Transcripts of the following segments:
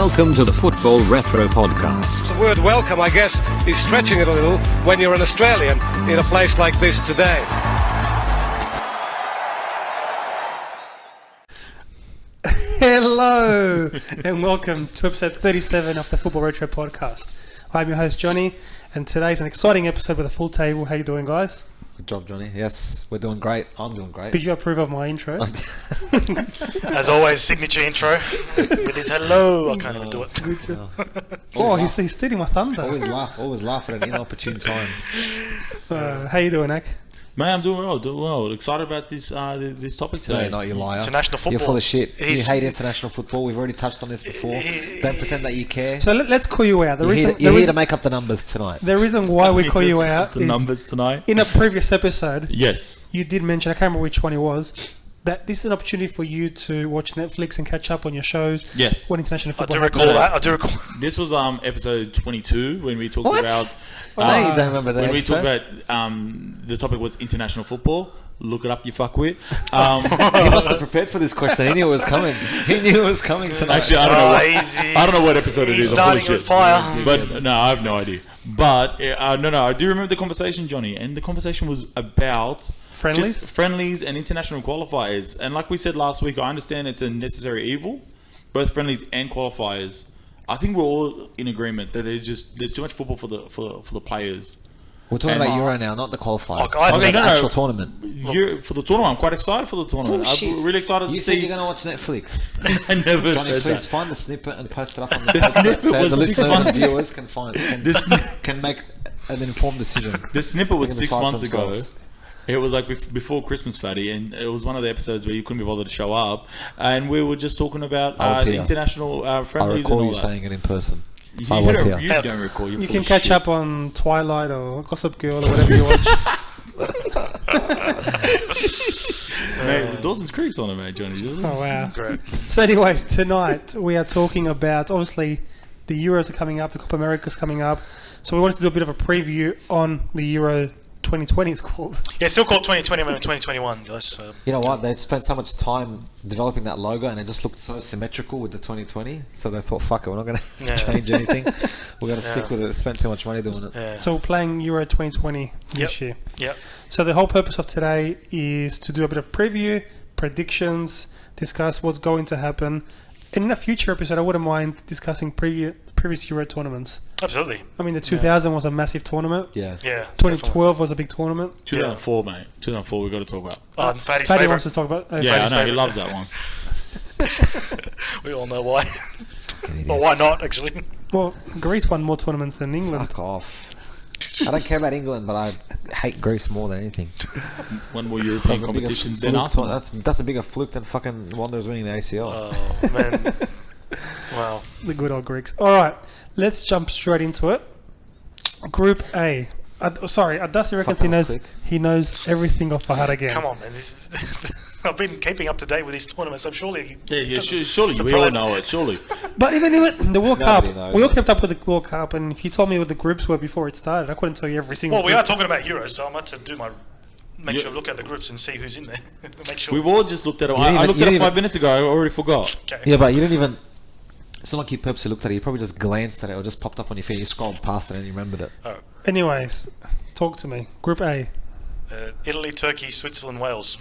Welcome to the Football Retro Podcast. The word welcome, I guess, is stretching it a little when you're an Australian in a place like this today. Hello and welcome to episode 37 of the Football Retro Podcast. I'm your host Johnny, and today's an exciting episode with a full table. How you doing, guys? Good job, Johnny. Yes, we're doing great. I'm doing great. Did you approve of my intro? As always, signature intro with his hello. I can't even do it. Oh, he's stealing my thunder. Always laugh at an inopportune time. How you doing, Ak? Man, I'm doing well. Excited about this topic today. No, you're not, you liar. International football. You're full of shit. You hate international football. We've already touched on this before. Don't pretend that you care. So let's call you out. You're here to make up the numbers tonight. The reason why we call you out the is numbers tonight. In a previous episode, Yes. you did mention, I can't remember which one it was, that this is an opportunity for you to watch Netflix and catch up on your shows. Yes. When international football I do recall. This was episode 22 when we talked about. You don't remember that when we episode? talked about the topic was international football. Look it up, you fuckwit. He must have prepared for this question. He knew it was coming. He knew it was coming tonight. Actually, I don't know what episode it is. He's starting with fire. But no, I have no idea. But no, I do remember the conversation, Johnny, and the conversation was about friendlies and international qualifiers. And like we said last week, I understand it's a necessary evil, both friendlies and qualifiers. I think we're all in agreement that there's too much football for the players. We're talking about Euro now, not the qualifiers. Look, I think the actual tournament. For the tournament, I'm quite excited for the tournament. Bullshit. I'm really excited You to said see. you're going to watch Netflix. I never Johnny, said please that. find the snippet and post it up on the The snippet so was the 6 listeners and months. viewers can make an informed decision. The snippet was They can 6 decide months for ago. themselves. It was like before Christmas, Fatty, and it was one of the episodes where you couldn't be bothered to show up, and we were just talking about I was the here. international I friendlies recall and all you that. saying it in person. You I was here. don't recall. You can catch up on Twilight or Gossip Girl or whatever you watch. Mate, Dawson's Creek's on it, mate, Johnny. Oh, wow. Great. So anyways, tonight we are talking about, obviously, the Euros are coming up, the Copa America's coming up. So we wanted to do a bit of a preview on the Euro 2020, it's called. Yeah, still called 2020 and 2021, guys. You know what? They'd spent so much time developing that logo and it just looked so symmetrical with the 2020. So they thought, fuck it, we're not going to change anything. We're going to stick with it. They spent too much money doing it. Yeah. So we're playing Euro 2020 this year. Yep. So the whole purpose of today is to do a bit of preview, predictions, discuss what's going to happen. And in a future episode, I wouldn't mind discussing previous Euro tournaments. Absolutely. I mean, the 2000 was a massive tournament. Yeah. Yeah. 2012 was a big tournament. 2004, mate. 2004, we've got to talk about. Fatty's Fatty favourite. wants to talk about. Yeah, I Fatty's know. He favourite. loves that one. We all know why. Or why not, actually. Well, Greece won more tournaments than England. Fuck off. I don't care about England, but I hate Greece more than anything. One more European That's a bigger competition than fluke. Arsenal. That's a bigger fluke than fucking Wanderers winning the ACL. Oh, man. Wow. The good old Greeks. All right, let's jump straight into it. Group A. Adasi reckons that was quick. he knows everything off by heart again. Come on, man. I've been keeping up to date with these tournaments, so surely... Surely we all know it. Surely. But even the World Cup, Nobody knows we all it. kept up with the World Cup, and if you told me what the groups were before it started, I couldn't tell you every single Well, we group. are talking about Euros, so I'm about to do make sure look at the groups and see who's in there. Make sure. We've all just looked at it. didn't I even- looked you at it didn't 5 even- minutes ago. I already forgot. Okay. Yeah, but you didn't even... It's not like you purposely looked at it. You probably just glanced at it or just popped up on your feed. You scrolled past it and you remembered it. Oh. Anyways, talk to me. Group A. Italy, Turkey, Switzerland, Wales.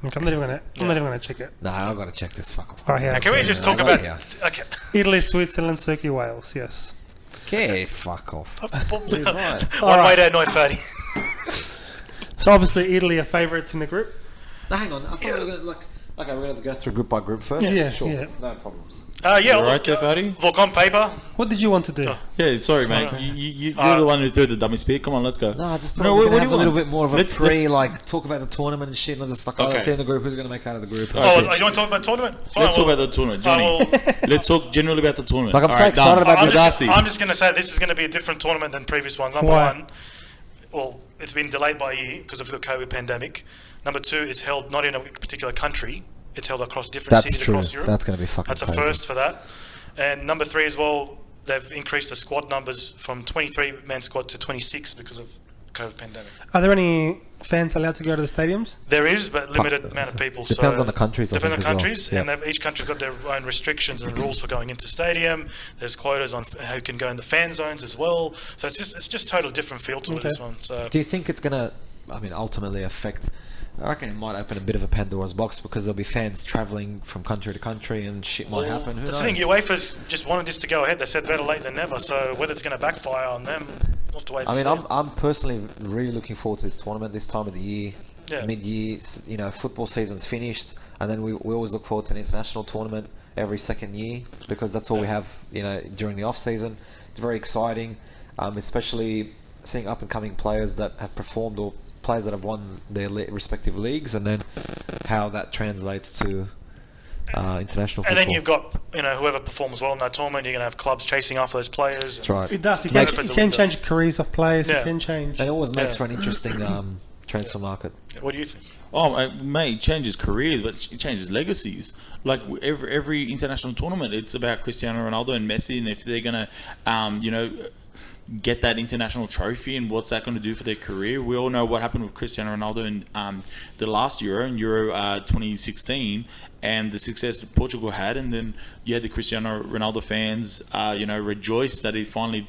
Okay, I'm not even gonna check it. Nah, I've got to check this. Fuck off. Oh, yeah. Now, can we just I talk got about... it here. Okay. Italy, Switzerland, Turkey, Wales. Yes. Okay, fuck off. One All way right. to annoy Fatty. So obviously Italy are favourites in the group. No, hang on. I thought we were going to... Okay, we're going to go through group by group first? Yeah, Sure. yeah. No problems. Yeah, You all right look, there, Fatty? look on paper. What did you want to do? Oh. Yeah, sorry, mate. You're the one who threw the dummy spear. Come on, let's go. No, I just thought No, we what were going do to you have a little want? bit more of a Let's- talk about the tournament and shit, not just fuck, Okay. let's see in the group who's going to make out of the group. Oh, Okay. you want to talk about tournament? Fine, Let's talk well, about the tournament, Johnny. well, Let's talk generally about the tournament. Like, I'm All so right, excited done. about I'm Adasi. just going to say this is going to be a different tournament than previous ones. Number Why? one, well, it's been delayed by a year because of the COVID pandemic. Number two, it's held not in a particular country. It's held across different That's cities true. across Europe. That's going to be fucking That's a crazy. first for that. And number three as well, they've increased the squad numbers from 23-man squad to 26 because of COVID pandemic. Are there any fans allowed to go to the stadiums? There is, but limited amount of people. Depends on the countries. Depends on as well. countries, Yep. and each country's got their own restrictions and rules for going into stadium. There's quotas on who can go in the fan zones as well. So it's just totally different feel to this one. So Do you think it's gonna, ultimately affect? I reckon it might open a bit of a Pandora's box because there'll be fans travelling from country to country and shit might happen. Who That's knows? the thing. UEFA's just wanted this to go ahead. They said better late than never. So whether it's going to backfire on them, we'll have to wait. I'm personally really looking forward to this tournament this time of the year. Yeah. Mid-year, football season's finished, and then we always look forward to an international tournament every second year because that's all we have, during the off season. It's very exciting, especially seeing up and coming players that have performed or players that have won their respective leagues, and then how that translates to international football. And then you've got whoever performs well in that tournament. You're going to have clubs chasing after those players. That's right. It does. You can change careers of players. Yeah. You can change. It always makes for an interesting transfer market. What do you think? Oh, it may changes careers, but it changes legacies. Like every international tournament, it's about Cristiano Ronaldo and Messi, and if they're gonna, get that international trophy, and what's that going to do for their career? We all know what happened with Cristiano Ronaldo in the last Euro, in Euro 2016, and the success that Portugal had, and then you had the Cristiano Ronaldo fans, rejoice that he finally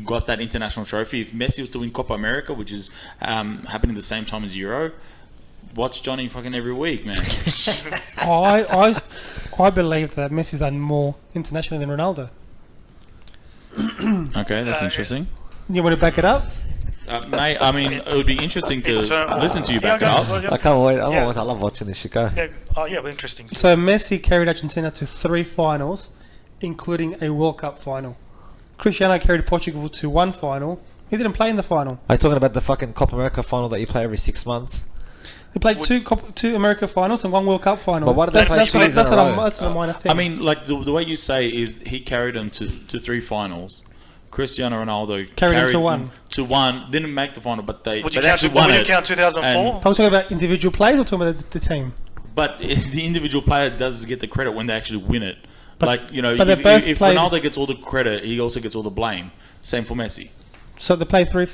got that international trophy. If Messi was to win Copa America, which is happening the same time as Euro, watch Johnny fucking every week, man. I believe that Messi's done more internationally than Ronaldo. Okay, that's interesting. You want to back it up? Mate, it would be interesting to listen to you back up. I can't wait. I love watching this shit go. But interesting. So Messi carried Argentina to 3 finals, including a World Cup final. Cristiano carried Portugal to 1 final. He didn't play in the final. Are you talking about the fucking Copa America final that you play every 6 months? They played two America finals and 1 World Cup final. But why did they play 2 years in a row? That's a minor thing. Like the way you say is he carried them to 3 finals. Cristiano Ronaldo carried them to 1. them to 1, didn't make the final, but they Would you actually won it. count 2004? I'm talking about individual players or talking about the team? But the individual player does get the credit when they actually win it. But if Ronaldo gets all the credit, he also gets all the blame. Same for Messi. So they played 3.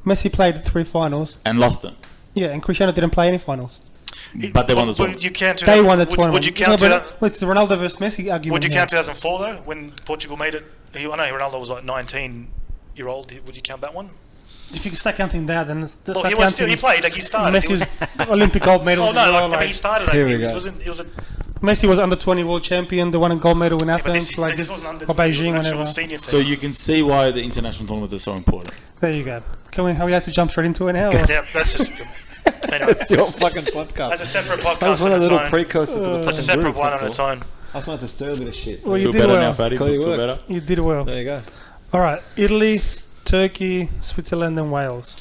Messi played 3 finals and lost them. Yeah, and Cristiano didn't play any finals. But they won the tournament. They won the tournament. Would you count it's the Ronaldo versus Messi argument. Would you count 2004 though, when Portugal made it? I know Ronaldo was like 19-year-old. Would you count that one? If you start counting that, then he played. Like he started. Messi's Olympic gold medal. Oh no, he started. Here we go. Messi was under 20 world champion. They won a gold medal in Athens, or Beijing, whatever. So you can see why the international tournaments are so important. There you go. Are we have to jump straight into it now? Yeah, that's just. Anyway, it's your fucking podcast. That's a separate podcast. That's one of the little precursors to the That's a separate one on its own. I just wanted to stir a bit of shit. Well, you feel did better well. now, Fatty. Feel better. You did well. There you go. All right, Italy, Turkey, Switzerland, and Wales.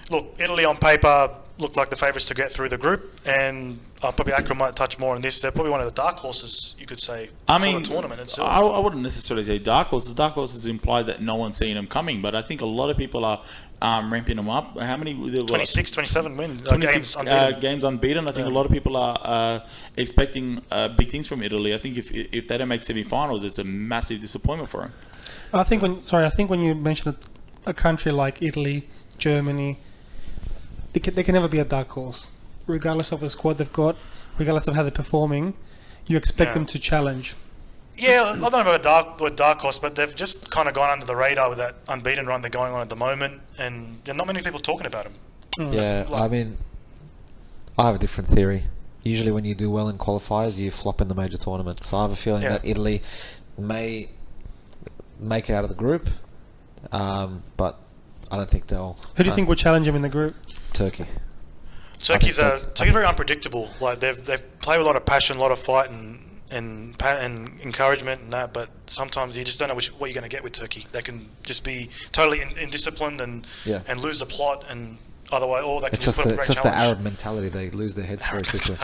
Look, Italy on paper looked like the favourites to get through the group, and probably Akram might touch more on this. They're probably one of the dark horses, you could say, for the tournament itself. I wouldn't necessarily say dark horses. Dark horses implies that no one's seen them coming, but I think a lot of people are ramping them up. How many? 26, 27 wins. 26 games unbeaten. I think a lot of people are expecting big things from Italy. I think if they don't make semi-finals, it's a massive disappointment for them. I think when you mention a country like Italy, Germany, they can never be a dark horse, regardless of the squad they've got, regardless of how they're performing. You expect them to challenge. Yeah, I don't know about a dark horse, but they've just kind of gone under the radar with that unbeaten run they're going on at the moment, and there are not many people talking about them. Yeah, I have a different theory. Usually when you do well in qualifiers, you flop in the major tournament. So I have a feeling that Italy may make it out of the group, but I don't think they'll... Who do you think will challenge them in the group? Turkey. Turkey's very unpredictable. Like they play with a lot of passion, a lot of fight, and encouragement and that. But sometimes you just don't know what you're going to get with Turkey. They can just be totally indisciplined and lose the plot, and otherwise, or they can just put up a great challenge. It's just the Arab mentality. They lose their heads very quickly.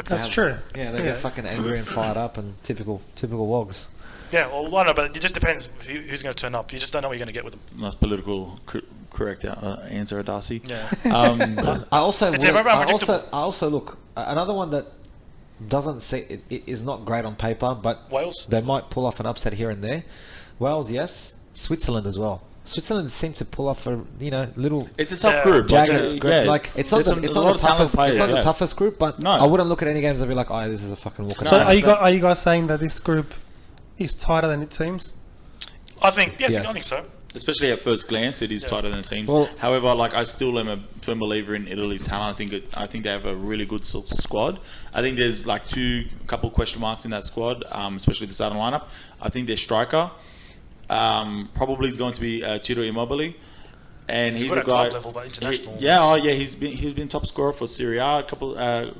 That's true. Yeah, they get fucking angry and fired up, and typical wogs. Yeah, well, I don't know, but it just depends who's going to turn up. You just don't know what you're going to get with them. Nice political correct answer, Darcy. Yeah. I also look another one that doesn't say it is not great on paper, but Wales. They might pull off an upset here and there. Wales, yes. Switzerland as well. Switzerland seem to pull off a little. It's a tough group. Jagged group. Yeah. Like it's not There's the a lot of toughest. players, It's not yeah. the toughest group, but No. I wouldn't look at any games and be like, "Oh, this is a fucking walk." So No, are you guys saying that this group is tighter than it seems? I think yes, Yes. I think so. Especially at first glance, it is tighter than it seems. Well- However, like I still am a firm believer in Italy's talent. I think they have a really good squad. I think there's like couple question marks in that squad, especially the starting lineup. I think their striker probably is going to be Ciro Immobile, and he's good a at guy. club level, but international. He's been top scorer for Serie A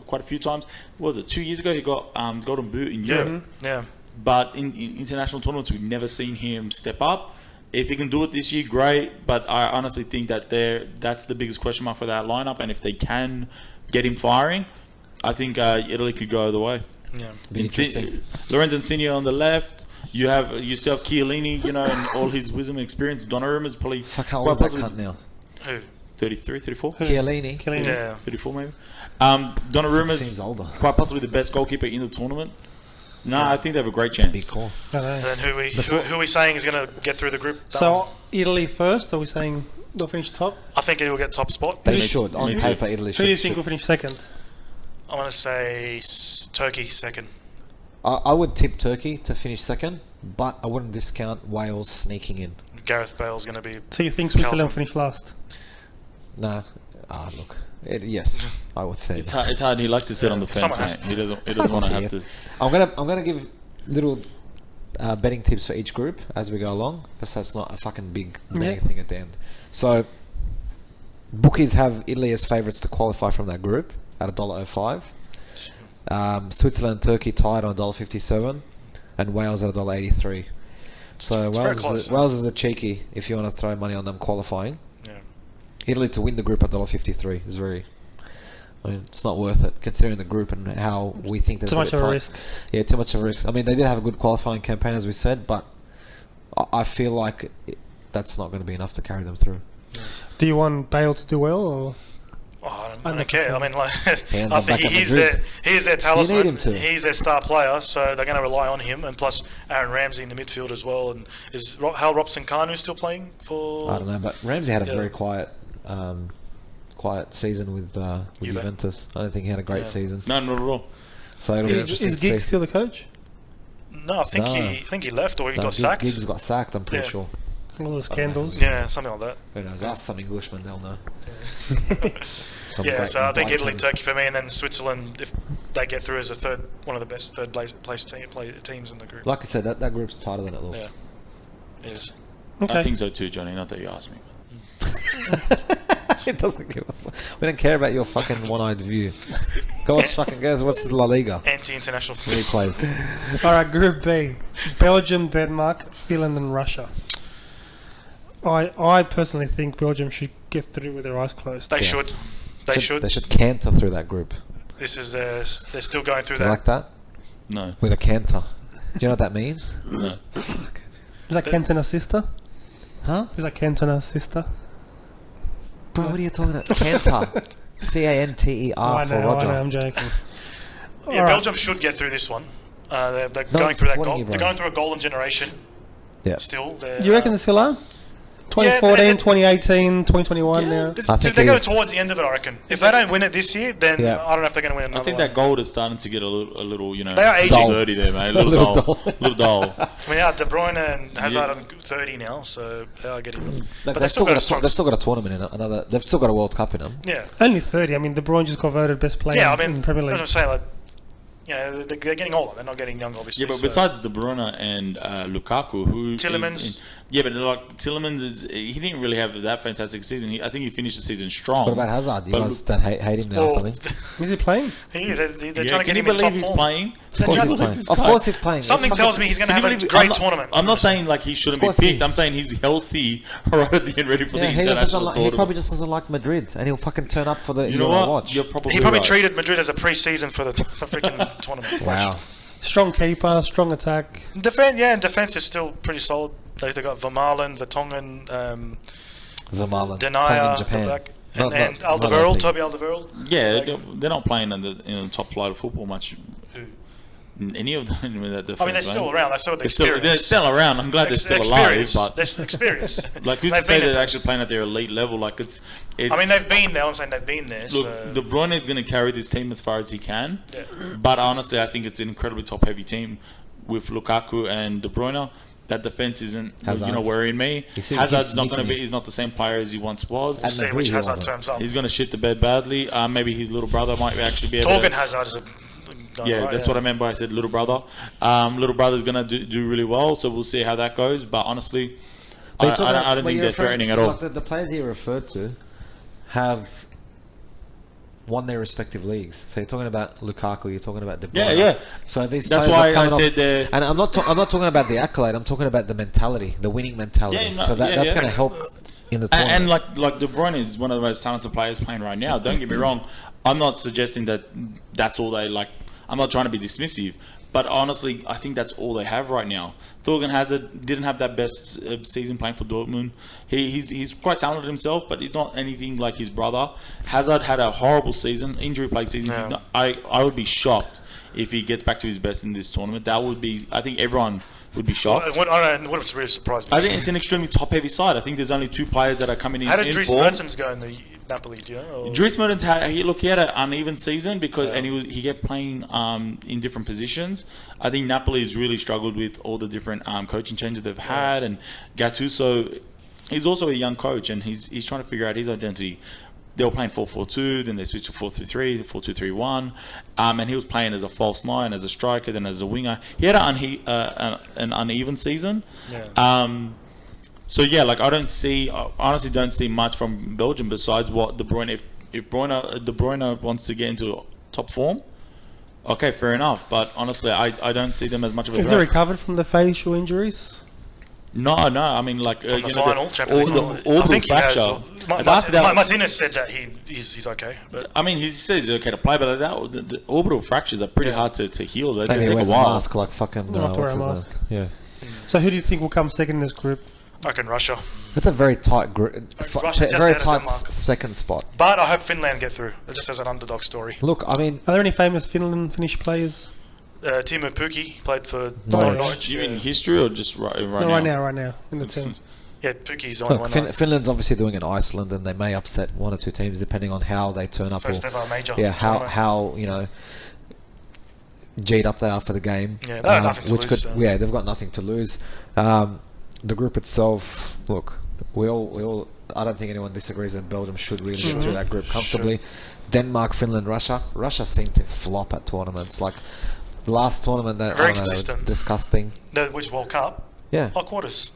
quite a few times. What was it 2 years ago? He got Golden Boot in Europe. Yeah. But in international tournaments, we've never seen him step up. If he can do it this year, great. But I honestly think that that's the biggest question mark for that lineup. And if they can get him firing, I think Italy could go either way. Yeah. Be interesting. Lorenzo Insigne on the left. You still have Chiellini, and all his wisdom and experience. Donnarumma is probably Fuck, how old is that cunt now? Who? 33, 34? Chiellini. Yeah. 34 maybe. Donnarumma Seems older. quite possibly the best goalkeeper in the tournament. No, I think they have a great chance. Big call. I don't know. And then who are we saying is going to get through the group? That So one? Italy first? Are we saying they'll finish top? I think it will get top spot. They Me should. too. On Me too. paper, Italy should. Who do you think will finish second? I'm going to say Turkey second. I would tip Turkey to finish second, but I wouldn't discount Wales sneaking in. Gareth Bale's going to be. So you think Switzerland will Calcium. finish last? Nah. Look. Yes, I would say. It's hard. He likes to sit on the fence, Someone mate. has to. He doesn't want to have to. I'm gonna give little betting tips for each group as we go along, so it's not a fucking big betting thing at the end. So bookies have Italy as favourites to qualify from that group at $1.05. Switzerland and Turkey tied on $1.57, and Wales at $1.83. So It's very close. Wales is a cheeky if you want to throw money on them qualifying. Yeah. Italy to win the group at $1.53 is very. I mean, it's not worth it considering the group and how we think there's Too much bit of a tight. risk. Yeah, too much of a risk. I mean, they did have a good qualifying campaign, as we said, but I feel like that's not going to be enough to carry them through. Do you want Bale to do well, or Oh, I don't care. I mean, like, Hands I up think back at he's Madrid. their talisman. him to. He's their star player, so they're going to rely on him. And plus, Aaron Ramsey in the midfield as well. And is Hal Robson-Kanu still playing for? I don't know, but Ramsey had a Yeah. very quiet season with Juventus. I don't think he had a great Yeah. season. No, not at all. So it'll be is interesting to Giggs see. still the coach? No, I think he left or he got sacked. Giggs got sacked, I'm pretty Yeah. sure. All the scandals. Yeah, something like that. Who knows? Ask some Englishmen, they'll know. Some Yeah, great so I think white Italy, team. Turkey for me, and then Switzerland if they get through as one of the best third place teams in the group. Like I said, that group's tighter than it looks. Yeah, it is. Okay. I think so too, Johnny. Not that you asked me. It doesn't give a fuck. We don't care about your fucking one-eyed view. Go watch watch the La Liga. Anti-international Really plays. All right, Group B: Belgium, Denmark, Finland, and Russia. I personally think Belgium should get through with their eyes closed. They should. They should. They should canter through that group. This is they're still going through Do you that. like that? No. With a canter. Do you know what that means? No. Is that Cantona's sister? Huh? Is that Cantona's sister? Bro, what are you talking about? Canter. C-A-N-T-E-R I for know, Roger. I'm joking. Yeah, All right. Belgium should get through this one. They're No, going it's through that supporting goal. you, They're bro. going through a golden generation. Yeah. Still, You reckon they still are? 2014, 2018, 2021 now. I think they're it going is. towards the end of it, I reckon. If they don't win it this year, then Yeah. I don't know if they're going to win another I think one. that gold is starting to get a little, They are aging. dirty there, mate. A little dull. little dull. I mean, De Bruyne and Hazard are 30 now, so they are getting. Look, but they've still got strong- they've still got a tournament in it. They've still got a World Cup in them. Yeah, Only 30. I mean, De Bruyne just got voted best player yeah. I in mean, the Premier as I'm League. saying, like, you know, they're getting older. They're not getting young, obviously. Yeah, but so- besides De Bruyne and Lukaku, who Tillemans. Yeah, but like Tillemans he didn't really have that fantastic season. I think he finished the season strong. What about Hazard? You But guys don't hate him now or Well, something? Is he playing? they're Yeah, trying to can get you him in believe top he's form. playing? Of course he's playing. Of course he's playing. Something It's tells fucking- me he's going to have a I'm great not- tournament. I'm not saying like he shouldn't be Of course picked. he- I'm saying he's healthy right at the end, ready for Yeah, the he, doesn't international like, tournament. he probably just doesn't like Madrid, and he'll fucking turn up for the. you know wanna what? Watch. You're probably He probably right. treated Madrid as a pre-season for the freaking tournament. Wow. Strong keeper, strong attack. Defense is still pretty solid. They've got Vermaelen, Vertonghen, Vermaelen. Denayer, playing in the Japan. back, Not- and not- not Alderweireld, healthy. Toby Alderweireld. Yeah, Like, they're not playing in the top flight of football much. who? Any of them in that defense. I mean, they're still around. They're still the experience. They're still around. I'm glad they're still alive, but they're experienced. like who's to say they're actually playing at their elite level? Like it's. I mean, they've been there. I'm saying they've been there. Look, so. De Bruyne is going to carry this team as far as he can. Yeah. But honestly, I think it's an incredibly top-heavy team with Lukaku and De Bruyne. That defense isn't, worrying me. Hazard's not going to be. He's not the same player as he once was. And see which Hazard turns up. He's going to shit the bed badly. Maybe his little brother might actually be able Torgan to. Hazard is a. That's what I meant by I said little brother. Little brother's going to do really well, so we'll see how that goes. But honestly, I don't think they're threatening at all. The players he referred to have won their respective leagues. So you're talking about Lukaku, you're talking about De Bruyne. Yeah. So these that's players why I said they're... And I'm not talking about the accolade. I'm talking about the mentality, the winning mentality. So that's going to help in the tournament. And like De Bruyne is one of the most talented players playing right now. Don't get me wrong. I'm not suggesting that that's all they like. I'm not trying to be dismissive, but honestly, I think that's all they have right now. Thorgan Hazard didn't have that best season playing for Dortmund. He's quite talented himself, but he's not anything like his brother. Hazard had a horrible season, injury-plagued season. Yeah. I would be shocked if he gets back to his best in this tournament. That would be, I think everyone would be shocked. What really surprised me. I think it's an extremely top-heavy side. I think there's only 2 players that are coming in. How did Dries Mertens go in the Napoli? Do you know? Dries Mertens had an uneven season because he kept playing in different positions. I think Napoli has really struggled with all the different coaching changes they've had, and Gattuso, he's also a young coach, and he's trying to figure out his identity. They were playing 4-4-2, then they switched to 4-3-3, 4-2-3-1, and he was playing as a false 9, as a striker, then as a winger. He had an uneven season. Yeah. So yeah, like I honestly don't see much from Belgium besides what De Bruyne. If De Bruyne wants to get into top form, okay, fair enough. But honestly, I don't see them as much of a threat. Is he recovered from the facial injuries? No. I mean, like from the final, the orbital fracture. Martinez said that he's okay. But I mean, he says he's okay to play, but the orbital fractures are pretty hard to heal. They take a wears while. A mask like fucking. Not to wear a mask. Yeah. So who do you think will come second in this group? I reckon Russia. It's a very tight group. Very tight second spot. But I hope Finland get through. Just as an underdog story. Look, I mean, are there any famous Finnish players? Timo Pukki played for Norwich. Do you mean history or just right now? Right now in the team. Yeah, Pukki's on one. Finland's obviously doing in Iceland, and they may upset 1 or 2 teams depending on how they turn up. First ever major. Yeah, how G'd up they are for the game. Yeah, they have nothing to lose. Yeah, they've got nothing to lose. The group itself, look, we all. I don't think anyone disagrees that Belgium should really get through that group comfortably. Denmark, Finland, Russia. Russia seemed to flop at tournaments. Like the last tournament that was disgusting. Which World Cup? Yeah. Quarters.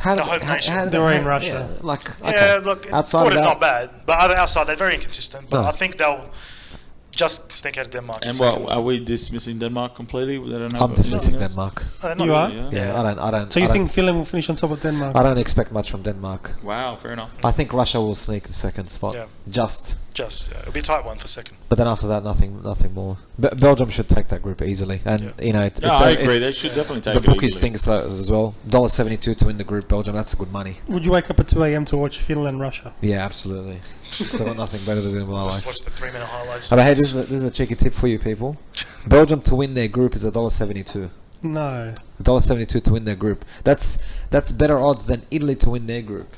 They were in Russia. Look, quarters not bad, but outside they're very inconsistent. But I think they'll just sneak out of Denmark. And are we dismissing Denmark completely? I'm dismissing Denmark. You are? Yeah, I don't. So you think Finland will finish on top of Denmark? I don't expect much from Denmark. Wow, fair enough. I think Russia will sneak in second spot. Yeah. Just. It'll be a tight one for second. But then after that, nothing more. Belgium should take that group easily, and I agree. They should definitely take the it bookies easily. think so as well. $1.72 to win the group. Belgium, that's good money. Would you wake up at 2 a.m. to watch Finland Russia? Yeah, absolutely. I've got nothing better to do in my life. Just watch the 3-minute highlights. But hey, this is a cheeky tip for you people. Belgium to win their group is $1.72. No. $1.72 to win their group. That's better odds than Italy to win their group.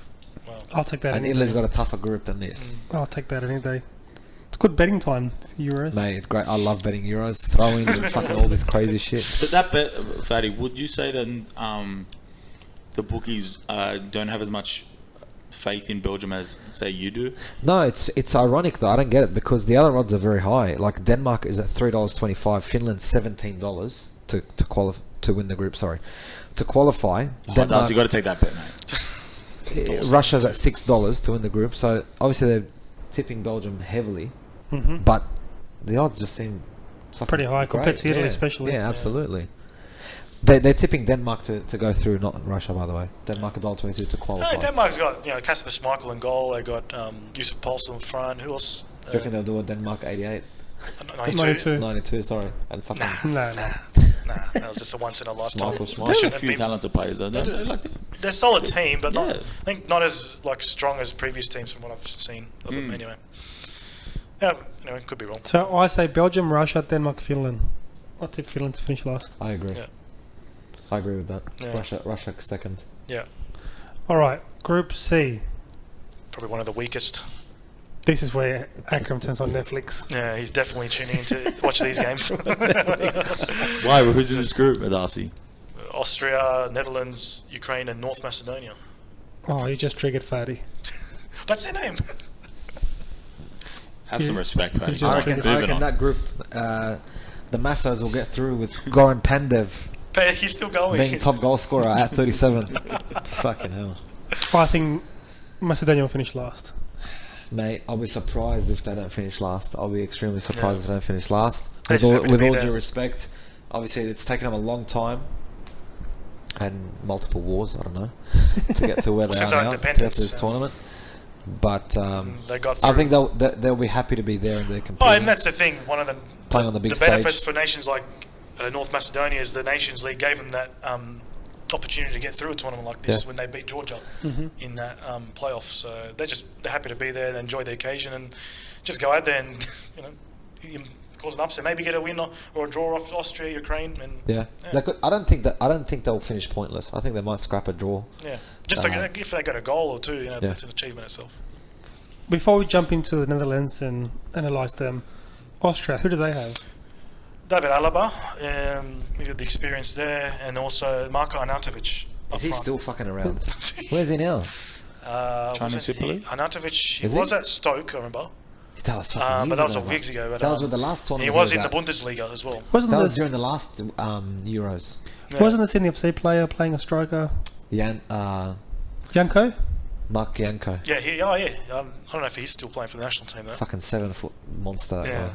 Wow. I'll take that. And Italy's got a tougher group than this. I'll take that any day. It's good betting time. Euros. Mate, it's great. I love betting Euros, throw-ins, and fucking all this crazy shit. So that bet, Fatty, would you say that the bookies don't have as much faith in Belgium as, say, you do? No, it's ironic though. I don't get it because the other odds are very high. Like Denmark is at $3.25, Finland $17 to win the group. Sorry, to qualify. Denmark, you got to take that bet, mate. Russia's at $6 to win the group. So obviously they're tipping Belgium heavily, but the odds just seem pretty high compared to Italy, especially. Yeah, absolutely. They're tipping Denmark to go through, not Russia, by the way. Denmark $1.22 to qualify. No, Denmark's got Kasper Schmeichel in goal. They got Yusuf Poulsen in front. Who else? Do you reckon they'll do a Denmark 88? 92, sorry. And fucking No. That was just a once in a lifetime. There's a few talented players though. They're a solid team, but I think not as strong as previous teams from what I've seen of them anyway. Yeah, anyway, could be wrong. So I say Belgium, Russia, Denmark, Finland. I tip Finland to finish last. I agree. Yeah. I agree with that. Yeah. Russia second. Yeah. All right, Group C. Probably one of the weakest. This is where Akram turns on Netflix. Yeah, he's definitely tuning in to watch these games. Why? Well, who's in this group, Darcy? Austria, Netherlands, Ukraine, and North Macedonia. Oh, you just triggered Fatty. That's their name. Have some respect, man. just I triggered. reckon that group, the Massos will get through with Goran Pandev But he's still going. being top goal scorer at 37. Fucking hell. Well, I think Macedonia will finish last. Mate, I'll be surprised if they don't finish last. I'll be extremely surprised if they don't finish last. They With just all, happen to with be all there. due respect, obviously it's taken them a long time and multiple wars, I don't know, to get to where they Since are our now, to get to independence, this tournament. But They got I through. think they'll be happy to be there and they're Oh, competing. and that's the thing. One of the Playing on the big benefits stage. for nations like North Macedonia is the Nations League gave them that opportunity to get through a tournament like this Yeah. when they beat Georgia in that playoff. So they're happy to be there and enjoy the occasion and just go out there and cause an upset, maybe get a win or a draw off Austria, Ukraine, and Yeah, They could, I don't think they'll finish pointless. I think they might scrap a draw. just if they got a goal or two, Yeah. it's an achievement itself. Before we jump into the Netherlands and analyse them, Austria, who do they have? David Alaba, he got the experience there, and also Marko Arnautovic. Is he still fucking around? Where's he now? China Super League? Arnautovic, he Is he? was at Stoke, I remember. That was fucking But that was ago, weeks ago. But, That was with the last tournament. he was in at. the Bundesliga as well. Wasn't That the, was during the last Euros. Yeah. wasn't the Sydney FC player playing a striker? Janko? Mark Janko. Yeah, I don't know if he's still playing for the national team though. Fucking 7-foot monster. That Yeah. guy.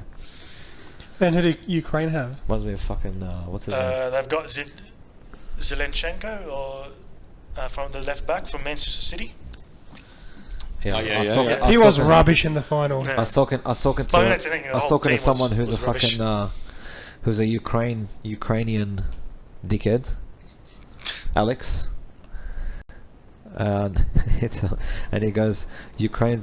And who do Ukraine have? Reminds me of fucking what's his name? They've got Zelenchenko or from the left back from Manchester City. Oh, yeah, I was yeah, talking- yeah. I was He was talking- rubbish in the final. Yeah. I was talking But that's the thing, the I was whole talking to team someone was who's a rubbish. fucking who's a Ukrainian dickhead, Alex. And he goes, Ukraine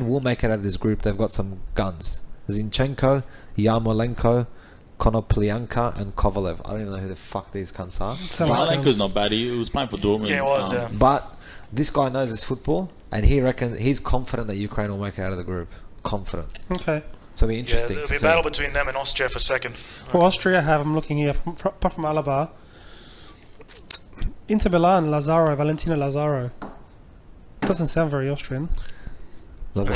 will make it out of this group. They've got some guns: Zinchenko, Yarmolenko, Konoplyanka, and Kovalev. I don't even know who the fuck these cunts are. Some of them. Malenko's not bad. He was playing for Dortmund. Yeah, it was. But this guy knows his football, and he's confident that Ukraine will make it out of the group. Confident. Okay. So it'll be Yeah, interesting. there'll to be a see. battle between them and Austria for second. Well, Austria have, I'm looking here, apart from Alaba, Inter Milan, Valentino Lazaro. Doesn't sound very Austrian. Never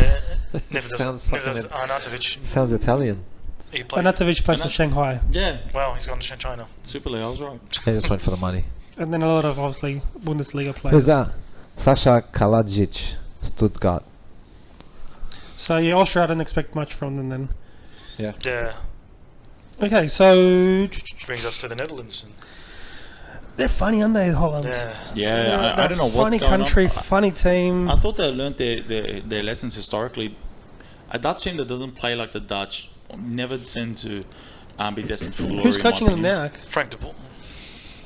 Sounds does fucking. Arnautovic. Sounds Italian. He plays. Anatovic plays for Shanghai. Yeah, Well, he's gone to China. Super League. I was right. He just went for the money. And then a lot of, obviously, Bundesliga players. Who's that? Sasha Kalajic, Stuttgart. So, yeah, Austria, I don't expect much from them then. Yeah, Okay, so... which brings us to the Netherlands. They're funny, aren't they, Holland? Yeah. Yeah, They're I don't know what's funny going country, on. funny team. I thought they learned their lessons historically. A Dutch team that doesn't play like the Dutch never tend to be destined for glory. Who's in my coaching them opinion. now? Frank de Boer.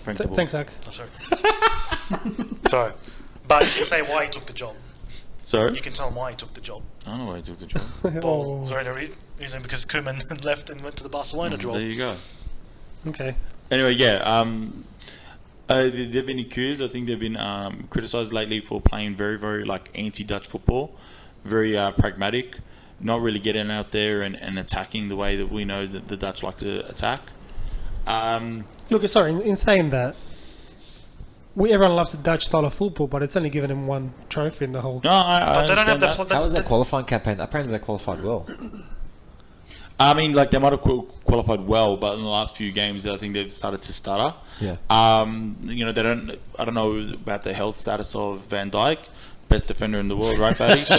Frank de Boer. Thanks, Zach. Oh, sorry. Sorry. But you can say why he took the job. Sorry? You can tell him why he took the job. I don't know why he took the job. Well, sorry, no reason because Koeman left and went to the Barcelona job. There you go. Okay. Anyway, yeah. They've been accused. I think they've been criticised lately for playing very, very like anti-Dutch football, very pragmatic, not really getting out there and attacking the way that we know that the Dutch like to attack. Look, sorry, in saying that, everyone loves the Dutch style of football, but it's only given them one trophy in the whole... No, I But they don't have understand that. How was their qualifying campaign? Apparently they qualified well. I mean, like they might have qualified well, but in the last few games, I think they've started to stutter. Yeah. They don't. I don't know about the health status of Van Dijk, best defender in the world, right, Fatty? So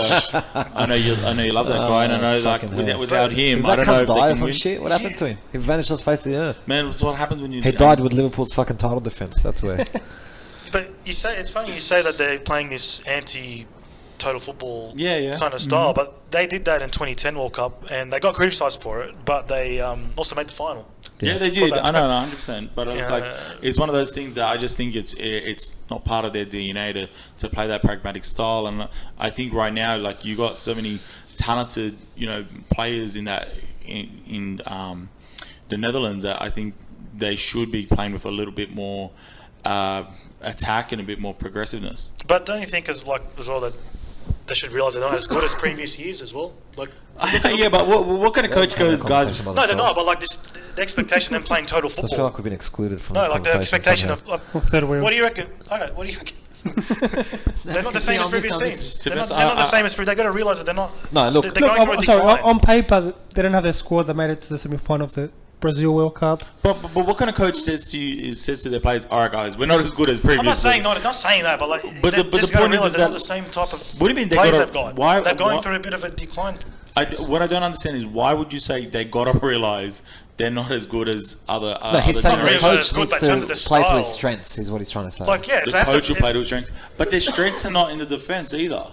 I know you love that guy, and I know like fucking hell. without him, Did I that don't know cunt if they die or can some win. shit? What happened to him? He vanished off the face of the earth. Man, it's what happens when you. He died with Liverpool's fucking title defence. That's where. But you say it's funny you say that they're playing this anti-total football Yeah. kind of style, but they did that in 2010 World Cup and they got criticised for it, but they also made the final. Yeah, they For did. that. I know, 100%. But it's Yeah. like it's one of those things that I just think it's not part of their DNA to play that pragmatic style. And I think right now, like you got so many talented, players in that in the Netherlands, I think they should be playing with a little bit more attack and a bit more progressiveness. But don't you think as well that they should realise they're not as good as previous years as well? Like, Yeah, but what kind of coach goes, guys? no, they're not. But like the expectation of them playing total I feel football. like we've been excluded from No, this like the conversation expectation somehow. of Third wheel. what do you reckon? Okay, what do you reckon? They're not the same as previous teams. To They're be not honest, the same as previous. They got to realise that they're not. No, look. They're going through a decline. on paper, they don't have their squad that made it to the semi-final of the Brazil World Cup. But what kind of coach says to their players, all right, guys, we're not as good as previous. I'm not saying that, but like, But they the just got to point is realise they're that- not the same type of What do you mean they players gotta- they've got. why- They're going why- through a bit of a decline. What I don't understand is why would you say they got to realise they're not as good as other No, he's saying the really generations? coach good, needs they turned to to the play to style. his strengths, is what he's trying to say. Like, yeah, if The they have coach will to, play to his strengths, but their strengths are not in the defence either.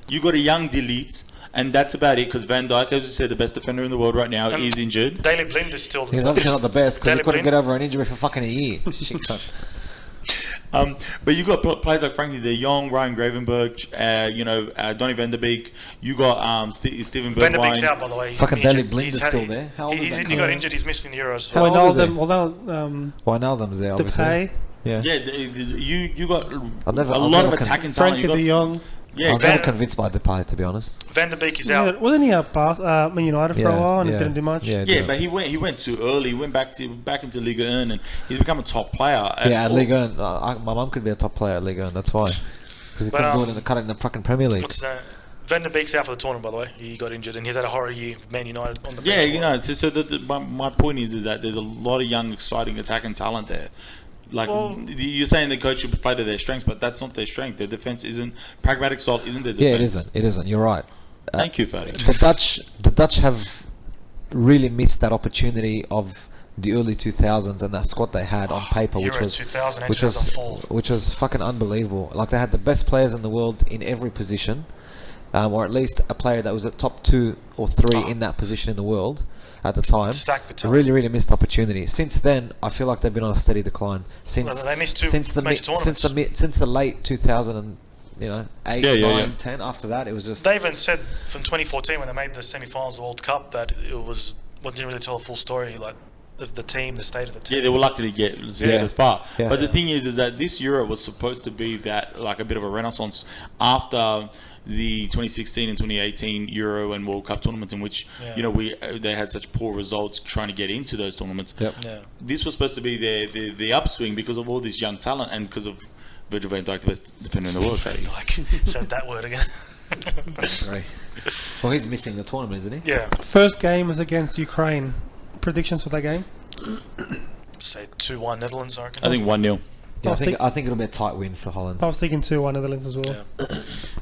You got a young delete, and that's about it. Because Van Dijk, as you said, the best defender in the world right now, is injured. Daley Blind is still. He's obviously not the best because he Daley couldn't Blind. get over an injury for fucking a year. Shit cunt. But you got players like Frankie De Jong, Ryan Gravenberch, Donny van der Beek. You got Steven Van der Beek's Bergwijn. out, by the way. He's Fucking injured. Daley Blind He's is had- still there. How old is that He guy? got injured. He's missing the Euros. How old is he? Wijnaldum's there, obviously. Depay. Depay, Yeah. Yeah, you got I've never- a I've lot never of con- attacking talent. Frankie You got- de Jong. Yeah, I'm Van- never convinced by Depay, to be honest. Van der Beek is out. Wasn't he at Man United for a while and didn't do much? Yeah, Yeah, but he went too early. He went back into Liga 1 and he's become a top player. at Liga 1. My mum could be a top player at Liga 1, that's why. Because he But, couldn't do it in the fucking Premier League. What's that? Van der Beek's out for the tournament, by the way. He got injured, and he's had a horror year with Man United on the Yeah, bench. you know. My point is that there's a lot of young, exciting attacking talent there. Like you're saying, the coach should play to their strengths, but that's not their strength. Their defense isn't pragmatic style. Isn't their defense? Yeah, it isn't. You're right. Thank you, Fatty. The Dutch have really missed that opportunity of the early 2000s and that squad they had on paper, Euro 2000 and which was 2004. which was fucking unbelievable. Like they had the best players in the world in every position, or at least a player that was at top 2 or 3 in that position in the world at the time. Stacked with A talent. really, really missed opportunity. Since then, I feel like they've been on a steady decline. Since They missed two since the major tournaments. since the late 2000 and 8, Yeah, 9, yeah. 10. After that, it was just They even said from 2014 when they made the semi-finals of the World Cup that it wasn't really tell a full story, like of the team, the state of the team. Yeah, they were lucky to get this far. Yeah. But the thing is that this Euro was supposed to be that like a bit of a renaissance after the 2016 and 2018 Euro and World Cup tournaments, in which they had such poor results trying to get into those tournaments. Yep. Yeah. This was supposed to be the upswing because of all this young talent and because of Virgil van Dijk, the best defender in the world. Fatty. Like said that word again. Right. Well, he's missing the tournament, isn't he? Yeah. First game was against Ukraine. Predictions for that game? Say 2-1 Netherlands, I reckon. I think 1-0. Yeah, I think- I think it'll be a tight win for Holland. I was thinking 2-1 Netherlands as well. Yeah.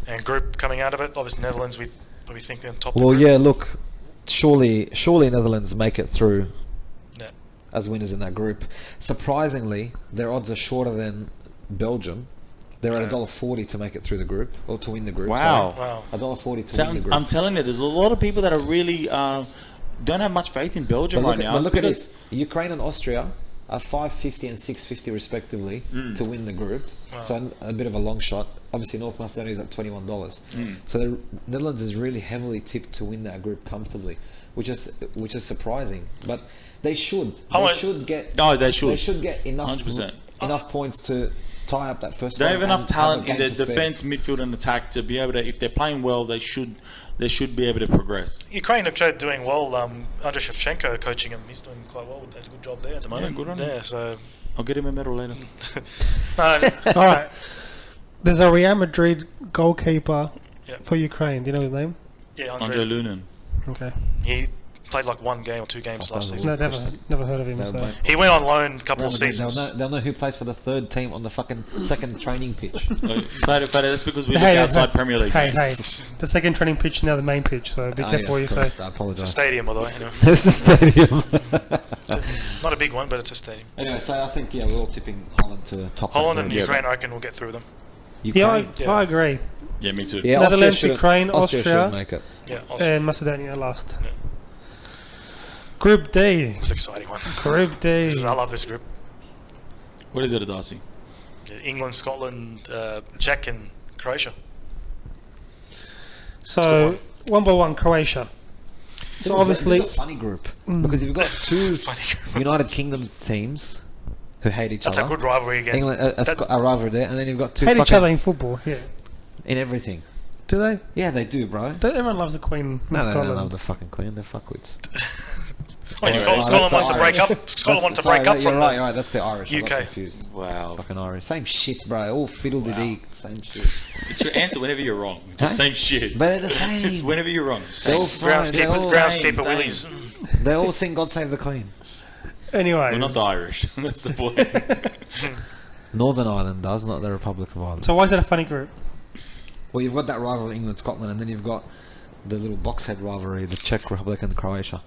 And group coming out of it, obviously Netherlands. We probably think they're on top. Well, of the group. yeah. Look, surely Netherlands make it through Yeah. as winners in that group. Surprisingly, their odds are shorter than Belgium. They're at $1.40 to make it through the group or to win the group. Wow. Wow. $1.40 to So win the group. I'm telling you, there's a lot of people that are really don't have much faith in Belgium But right now. look at because- this: Ukraine and Austria are 550 and 650 respectively to win the group. Wow. So a bit of a long shot. Obviously, North Macedonia is at $21. So the Netherlands is really heavily tipped to win that group comfortably, which is surprising. But they should. They should get. No, they should. They should get enough 100%. enough points to tie up that first. They one have enough and talent have a in game their to spare. defense, midfield, and attack to be able to. If they're playing well, they should be able to progress. Ukraine are doing well. Andriy Shevchenko coaching him. He's doing quite well. With a good job there at the moment. good on him. Yeah. So. I'll get him a medal later. No, All right. There's a Real Madrid goalkeeper Yeah. for Ukraine. Do you know his name? yeah, Andre Lunin. Okay. He played like 1 game or 2 games last season. No, never heard of him. No, So. but- He went on loan a couple of They'll seasons. they'll know who plays for the third team on the fucking second training pitch. Fatty, that's because we look Hey, outside hey, Premier League. Hey, the second training pitch, now the main pitch. So be careful what you say. I It's a apologise. stadium, by the way. You know. It's the stadium. Not a big one, but it's a stadium. Anyway, so I think we're all tipping Holland to top. Holland that and group. Ukraine, I reckon, will get through them. Yeah, Ukraine. I agree. Yeah, me too. Yeah, Netherlands, Austria Ukraine, Austria Austria. should make it. Yeah, also, And Macedonia last. Yeah. Group D. it was an exciting one. Group D. I love this group. What is it, Darcy? Yeah, England, Scotland, Czech, and Croatia. So, 1-1, Croatia. So obviously, this is a funny group because you've got two United Kingdom teams who hate each That's other. a good rivalry again. England, a rivalry there, and then you've got two hate each fucking- other in football. Yeah. in everything. Do they? Yeah, they do, bro. Everyone loves the Queen. In No, they Scotland. love the fucking Queen. They're fuckwits. Scotland wants to break up. Scotland wants to break up from You're right. That's the Irish. I got UK. confused. Wow. Fucking Irish. Same shit, bro. All fiddle-de-dee. Same shit. It's your answer whenever you're wrong. It's the Huh? same shit. But they're the same. It's whenever you're wrong. They're all fine. They all- Groundskeeper Willies. They all sing "God Save the Queen." Anyway, We're not the Irish. That's the point. Northern Ireland does, not the Republic of Ireland. so why is it a funny group? Well, you've got that rivalry England, Scotland, and then you've got the little boxhead rivalry, the Czech Republic and Croatia.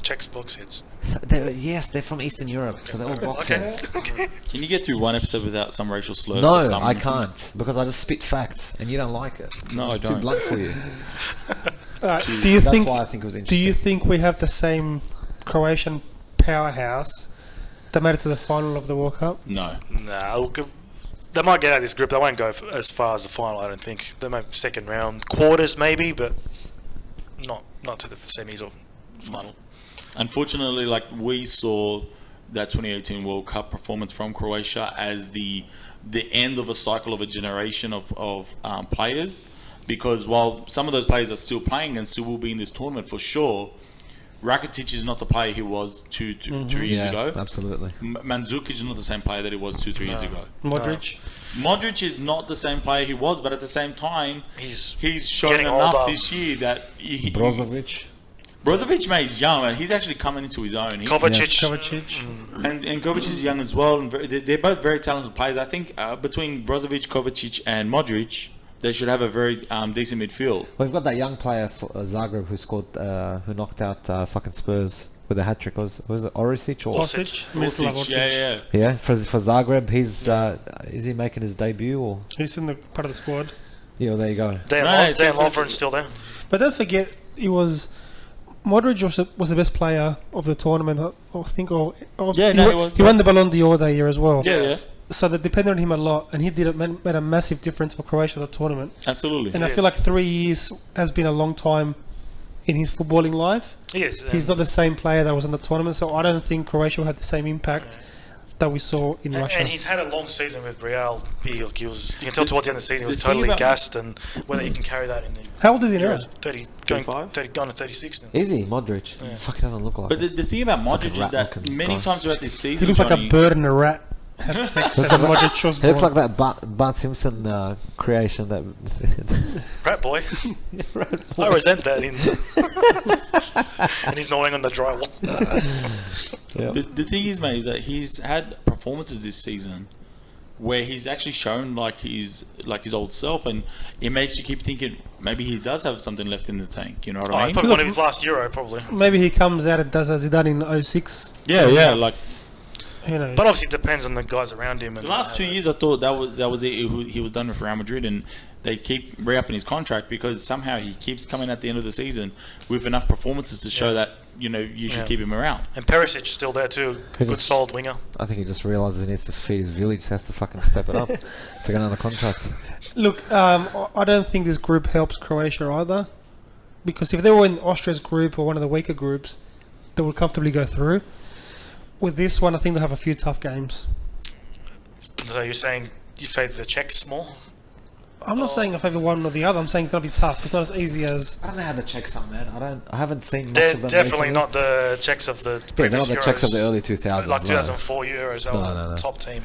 Czechs box heads. So they're from Eastern Europe, so they're all boxheads. Okay. Can you get through one episode without some racial slurs? No, or some- I can't, because I just spit facts, and you don't like it. No, I It's too don't. blunt for you. Do you That's think? why I think it was Do interesting. you think we have the same Croatian powerhouse that made it to the final of the World Cup? No. Nah, look, they might get out of this group. They won't go as far as the final, I don't think. They might second round, quarters maybe, but not to the semis or final. Unfortunately, like we saw that 2018 World Cup performance from Croatia as the end of a cycle of a generation of players, because while some of those players are still playing and still will be in this tournament for sure, Rakitic is not the player he was 2-3 years ago. Absolutely. Mandzukic is not the same player that he was 2-3 years ago. Modric. Modric is not the same player he was, but at the same time, He's shown getting enough older. this year that Brozovic. Brozovic, mate, is young, man. He's actually coming into his own. Kovacic. Kovacic. And Kovacic is young as well, and they're both very talented players. I think between Brozovic, Kovacic, and Modric, they should have a very decent midfield. We've got that young player for Zagreb who scored, who knocked out fucking Spurs with a hat trick. Was it Orisic or? Osic. Miroslav Osic. Yeah. Yeah, for Zagreb, he's is he making his debut or? He's in the part of the squad. Yeah, well, there you go. Dan Lovren's still there. But don't forget, it was Modric was the best player of the tournament, I think. He won the Ballon d'Or that year as well. Yeah. So they depended on him a lot, and he made a massive difference for Croatia at the tournament. Absolutely. And I feel like 3 years has been a long time in his footballing life. He is. He's not the same player that was in the tournament, so I don't think Croatia will have the same impact that we saw in Russia. And he's had a long season with Real. You can tell towards the end of the season he was The thing totally about- gassed, and whether he can carry that in the How old is he now? Euros, 30, going 35? to 36 now. Is he Modric? Yeah. Fuck, he doesn't look like But it. the thing about Modric Fucking is that rat-looking many guy. times throughout this season, He looks like Johnny, a bird and a rat. Had sex and Modric was He looks born. like that Bart Simpson creation that. Rat boy. I resent that. And he's gnawing on the drywall. The thing is, mate, is that he's had performances this season where he's actually shown like his old self, and it makes you keep thinking maybe he does have something left in the tank. You know what I He mean? probably won his last Euro, probably. Maybe he comes out and does as he done in 06. Yeah, like Who knows? But obviously it depends on the guys around him. And the last 2 years, I thought that was it. He was done with Real Madrid, and they keep re-upping his contract because somehow he keeps coming at the end of the season with enough performances to show that you should keep him around. And Perisic's still there too. Good solid winger. I think he just realizes he needs to feed his village. Has to fucking step it up to get another contract. Look, I don't think this group helps Croatia either, because if they were in Austria's group or one of the weaker groups, they would comfortably go through. With this one, I think they'll have a few tough games. So you're saying you favour the Czechs more? I'm not saying I favour one or the other. I'm saying it's going to be tough. It's not as easy as... I don't know how the Czechs are, man. I haven't seen much They're of them definitely recently. not the Czechs of the Yeah, they're previous not the Euros. Czechs of the early 2000s. Like no. 2004 Euros, that was No. a top team.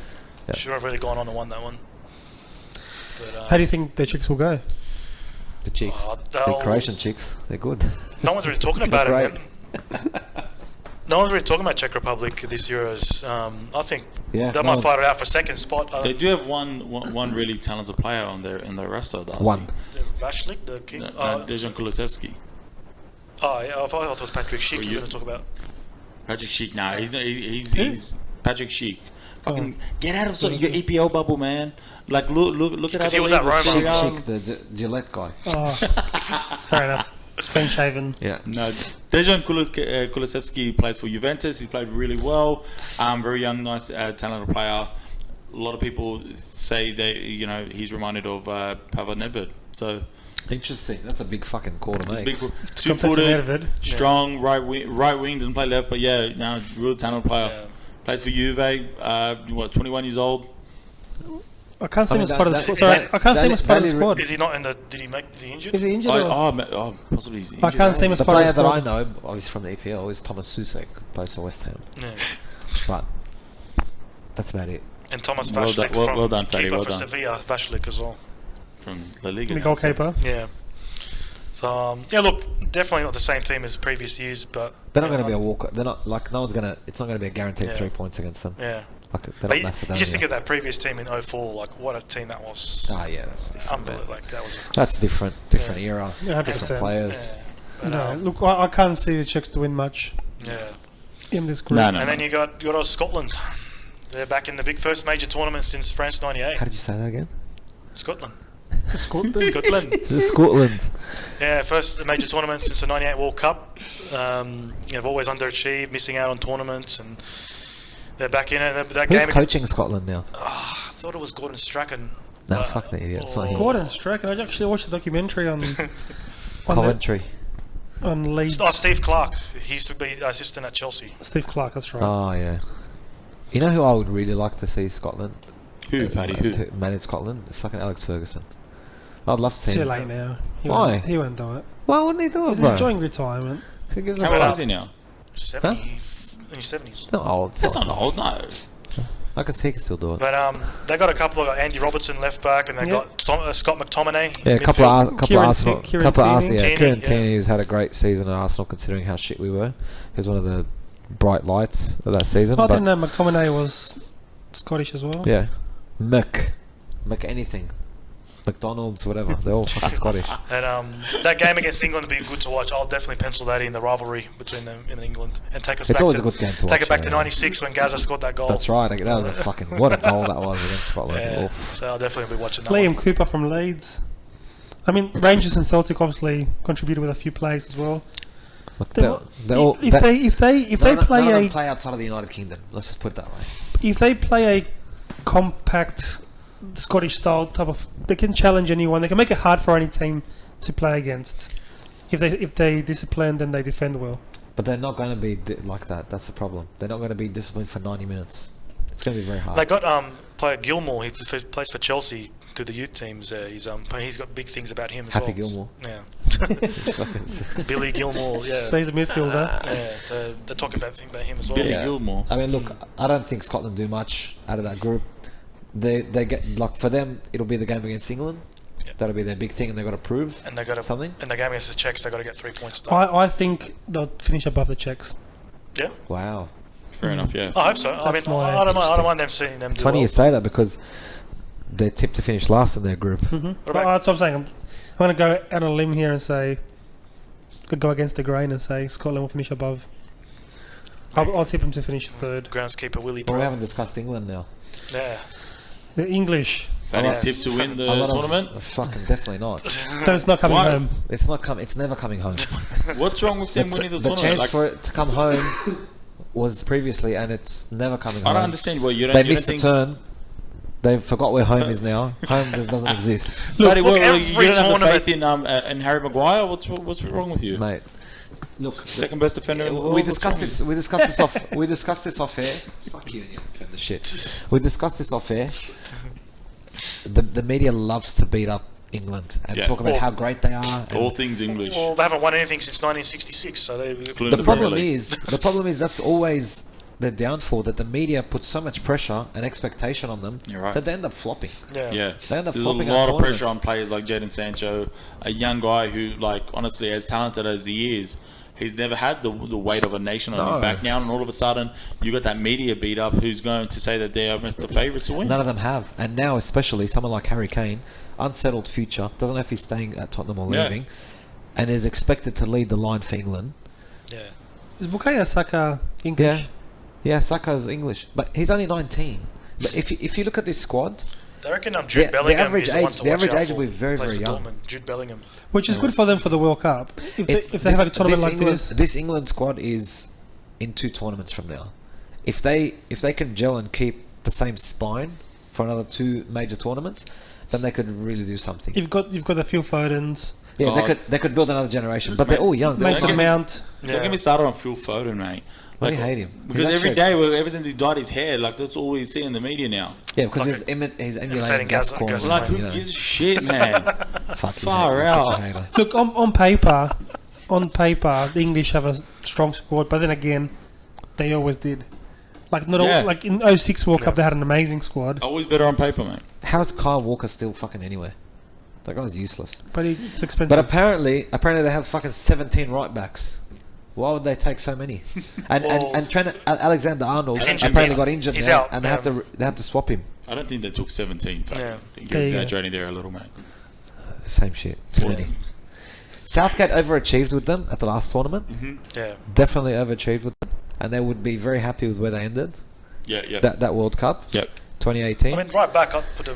Yeah. Should have really gone on and won that one. But, How do you think the Czechs will go? The chicks. Oh, The they'll- Croatian chicks. They're good. No one's really talking about They're it, man. No one's really talking about Czech Republic this Euros. I think Yeah, they no might one's- fight it out for second spot. They do have one really talented player on their roster. Darcy. One. Vashlik, the king. Dejan Kulusevski. Oh, yeah, I thought it was Patrick Schick Were you you- were going to talk about. Patrick Schick. Nah, he's Patrick Schick. Fucking get out of your EPL bubble, man. Like look at Because how he was at Roma. Serie A. Chic, the Gillette guy. Oh, fair enough. Clean shaven. Yeah. No, Dejan Kulusevski plays for Juventus. He played really well. Very young, nice, talented player. A lot of people say he's reminded of Pavel Nedved. So Interesting. That's a big fucking call to make. Big, Competitive two-footed, strong, right wing, doesn't play left, but yeah, now real talented player. Yeah. Plays for Juve. 21 years old. I can't see him I mean, as part of the that- squad. Sorry, that- I can't see him that- as part of the that- squad. Is he not in the? Did he make? Is he injured? Is he injured? or- Possibly he's injured. I can't see him as The part of player the that I squad. know, obviously from the EPL, is Thomas Susek, plays for West Ham. Yeah. But that's about it. And Thomas Well Vashlik done- well- from well done, Fatty, keeper well for done. Sevilla, Vashlik as well. From La Liga. The now, so- goalkeeper. Yeah. So yeah, look, definitely not the same team as previous years, but They're not going to be a walk. They're not like no one's going to. It's not going to be a guaranteed Yeah. 3 points against them. Yeah. Like they're But not you Macedonia. just think of that previous team in 04, like what a team that was. Ah, yeah, that's different. Unbelievable. man. Like that was. That's different era, Yeah, 100%. different players. Yeah. But, No, look, I can't see the Czechs to win much yeah. in this group. No. And then you got Scotland. They're back in the big first major tournament since France '98. How did you say that again? Scotland. Scotland. Scotland. Scotland. Yeah, first major tournament since the '98 World Cup. They've always underachieved, missing out on tournaments, and they're back in it. That Who's game. coaching Scotland now? I thought it was Gordon Strachan. No, fuck the idiot. It's not him. Gordon Strachan. I actually watched a documentary on Coventry. on Leeds. Steve Clark. He used to be assistant at Chelsea. Steve Clark. That's right. Oh yeah. You know who I would really like to see Scotland? Who, Fatty? Who? To manage Scotland? Fucking Alex Ferguson. I'd love to see Too him. late now. Why? He won't do it. Why wouldn't he do it, He's bro? enjoying retirement. Who gives a How old fuck? is he now? 70, in his 70s. Not old. That's not old, no. I guess he can still do it. But they got a couple of Andy Robertson left back, and they Yeah. got Scott McTominay. Yeah, a midfield. couple of Kieran Arsenal. Ti- Kieran Couple of Arsenal. Tierney. Yeah, Kieran Tierney, Tierney has had a great season at Arsenal, considering how shit we were. He was one of the bright lights of that season. I but didn't know McTominay was Scottish as well. yeah, Mc anything, McDonald's, whatever. They're all fucking Scottish. And that game against England would be good to watch. I'll definitely pencil that in, the rivalry between them in England, and take us It's back always to a good game to take watch, it back to yeah. '96 when Gaza scored that goal. That's right. That was a fucking what a goal that was against Scotland. Yeah, Oof. so I'll definitely be watching that. Liam One. Cooper from Leeds. I mean, Rangers and Celtic obviously contributed with a few players as well. Look, They- they're all, if they none of play them a play outside of the United Kingdom. Let's just put it that way. if they play a compact Scottish style type of, they can challenge anyone. They can make it hard for any team to play against. If they discipline, then they defend well. But they're not going to be like that. That's the problem. They're not going to be disciplined for 90 minutes. It's going to be very hard. They got player Gilmore. He plays for Chelsea through the youth teams. He's got big things about him as Happy well. Gilmore. Yeah. Billy Gilmore. Yeah. So he's a midfielder. Yeah. So they're talking about him as well. Billy Gilmore. I mean, look, I don't think Scotland do much out of that group. They get like for them, it'll be the game against England. Yeah. That'll be their big thing, and they've got to prove And they got something. In the game against the Czechs, they got to get 3 points. I think they'll finish above the Czechs. Yeah. Wow, Fair enough, yeah. I hope so. I mean, That's my I don't mind them seeing them do it's funny well. you say that because they're tipped to finish last in their group. Mm-hmm. What about- That's what I'm saying. I'm going to go out on a limb here and say, could go against the grain and say Scotland will finish above. I'll tip them to finish third. Groundskeeper Willie But we Brown. haven't discussed England now. Yeah. The English, Fatty's Yeah. tip to win the A lot tournament. of fucking definitely not. so it's not coming Why? home. It's not coming. It's never coming home. What's wrong with them winning the The tournament? chance Like, for it to come home was previously, and it's never coming home. I don't understand. Well, you don't. They you don't missed the think, turn. They forgot where home is now. Home doesn't exist, Fatty, Look, you every don't have the tournament- faith in Harry Maguire. What's wrong with you? mate. Look, Second best defender. in the world, we what's discussed wrong with this. We discussed this off. We discussed this off air. Fuck you and your defender shit. We discussed this off air. The media loves to beat up England and Yeah. talk about Well, how great they are. you? All And things English. Well, they haven't won anything since 1966, so they. Including the the problem Premier League. is that's always their downfall. That the media puts so much pressure and expectation on them You're right. that they end up flopping. Yeah. Yeah, They end up there's a flopping lot out of pressure tournaments. on players like Jadon Sancho, a young guy who, like, honestly, as talented as he is, he's never had the weight of a nation on No. his back now, and all of a sudden, you got that media beat up who's going to say that they are the favourites to win. None of them have, and now especially someone like Harry Kane, unsettled future, doesn't know if he's staying at Tottenham or Yeah. leaving, and is expected to lead the line for England. Yeah. Is Bukayo Saka English? Yeah, Saka's English, but he's only 19. But if you look at this squad, I reckon Jude The Bellingham average is the one age- to the watch average out age for. will be very, Plays very for young. Dortmund. Jude Bellingham. Which is good for them for the World Cup. If they have a tournament like England, this. England squad is in 2 tournaments from now. If they can gel and keep the same spine for another 2 major tournaments, then they could really do something. You've got a few Fodens. Yeah, Oh. they could build another generation, but they're all young. They're Mason all- Mount. Don't get me started on Phil Foden, mate. Why do you hate him? Because He's every actually- day, ever since he dyed his hair, like that's all we see in the media now. Yeah, because Like he's imitating emulating Gascoigne. Gascoigne. Like, Right, who gives a shit, man? Fuck you, Far mate, you're such a out. hater. Look, on paper, the English have a strong squad, but then again, they always did. Like not Yeah. all, like in 06 World Cup, they had an amazing squad, Always better on paper, mate. How's Kyle Walker still fucking anywhere? That guy's useless. but it's expensive. But apparently they have fucking 17 right backs. Why would they take so many? And Well, and Trent Alexander-Arnold He's injured. apparently He's- got injured he's now, out, and yeah. they have to swap him. I don't think they took 17. Fact. Yeah. You're There you go. exaggerating there a little, mate. Same shit. Too many. Southgate overachieved with them at the last tournament. Yeah. Definitely overachieved with them, and they would be very happy with where they ended Yeah. that World Cup, Yep. 2018. I mean, right back, I'd put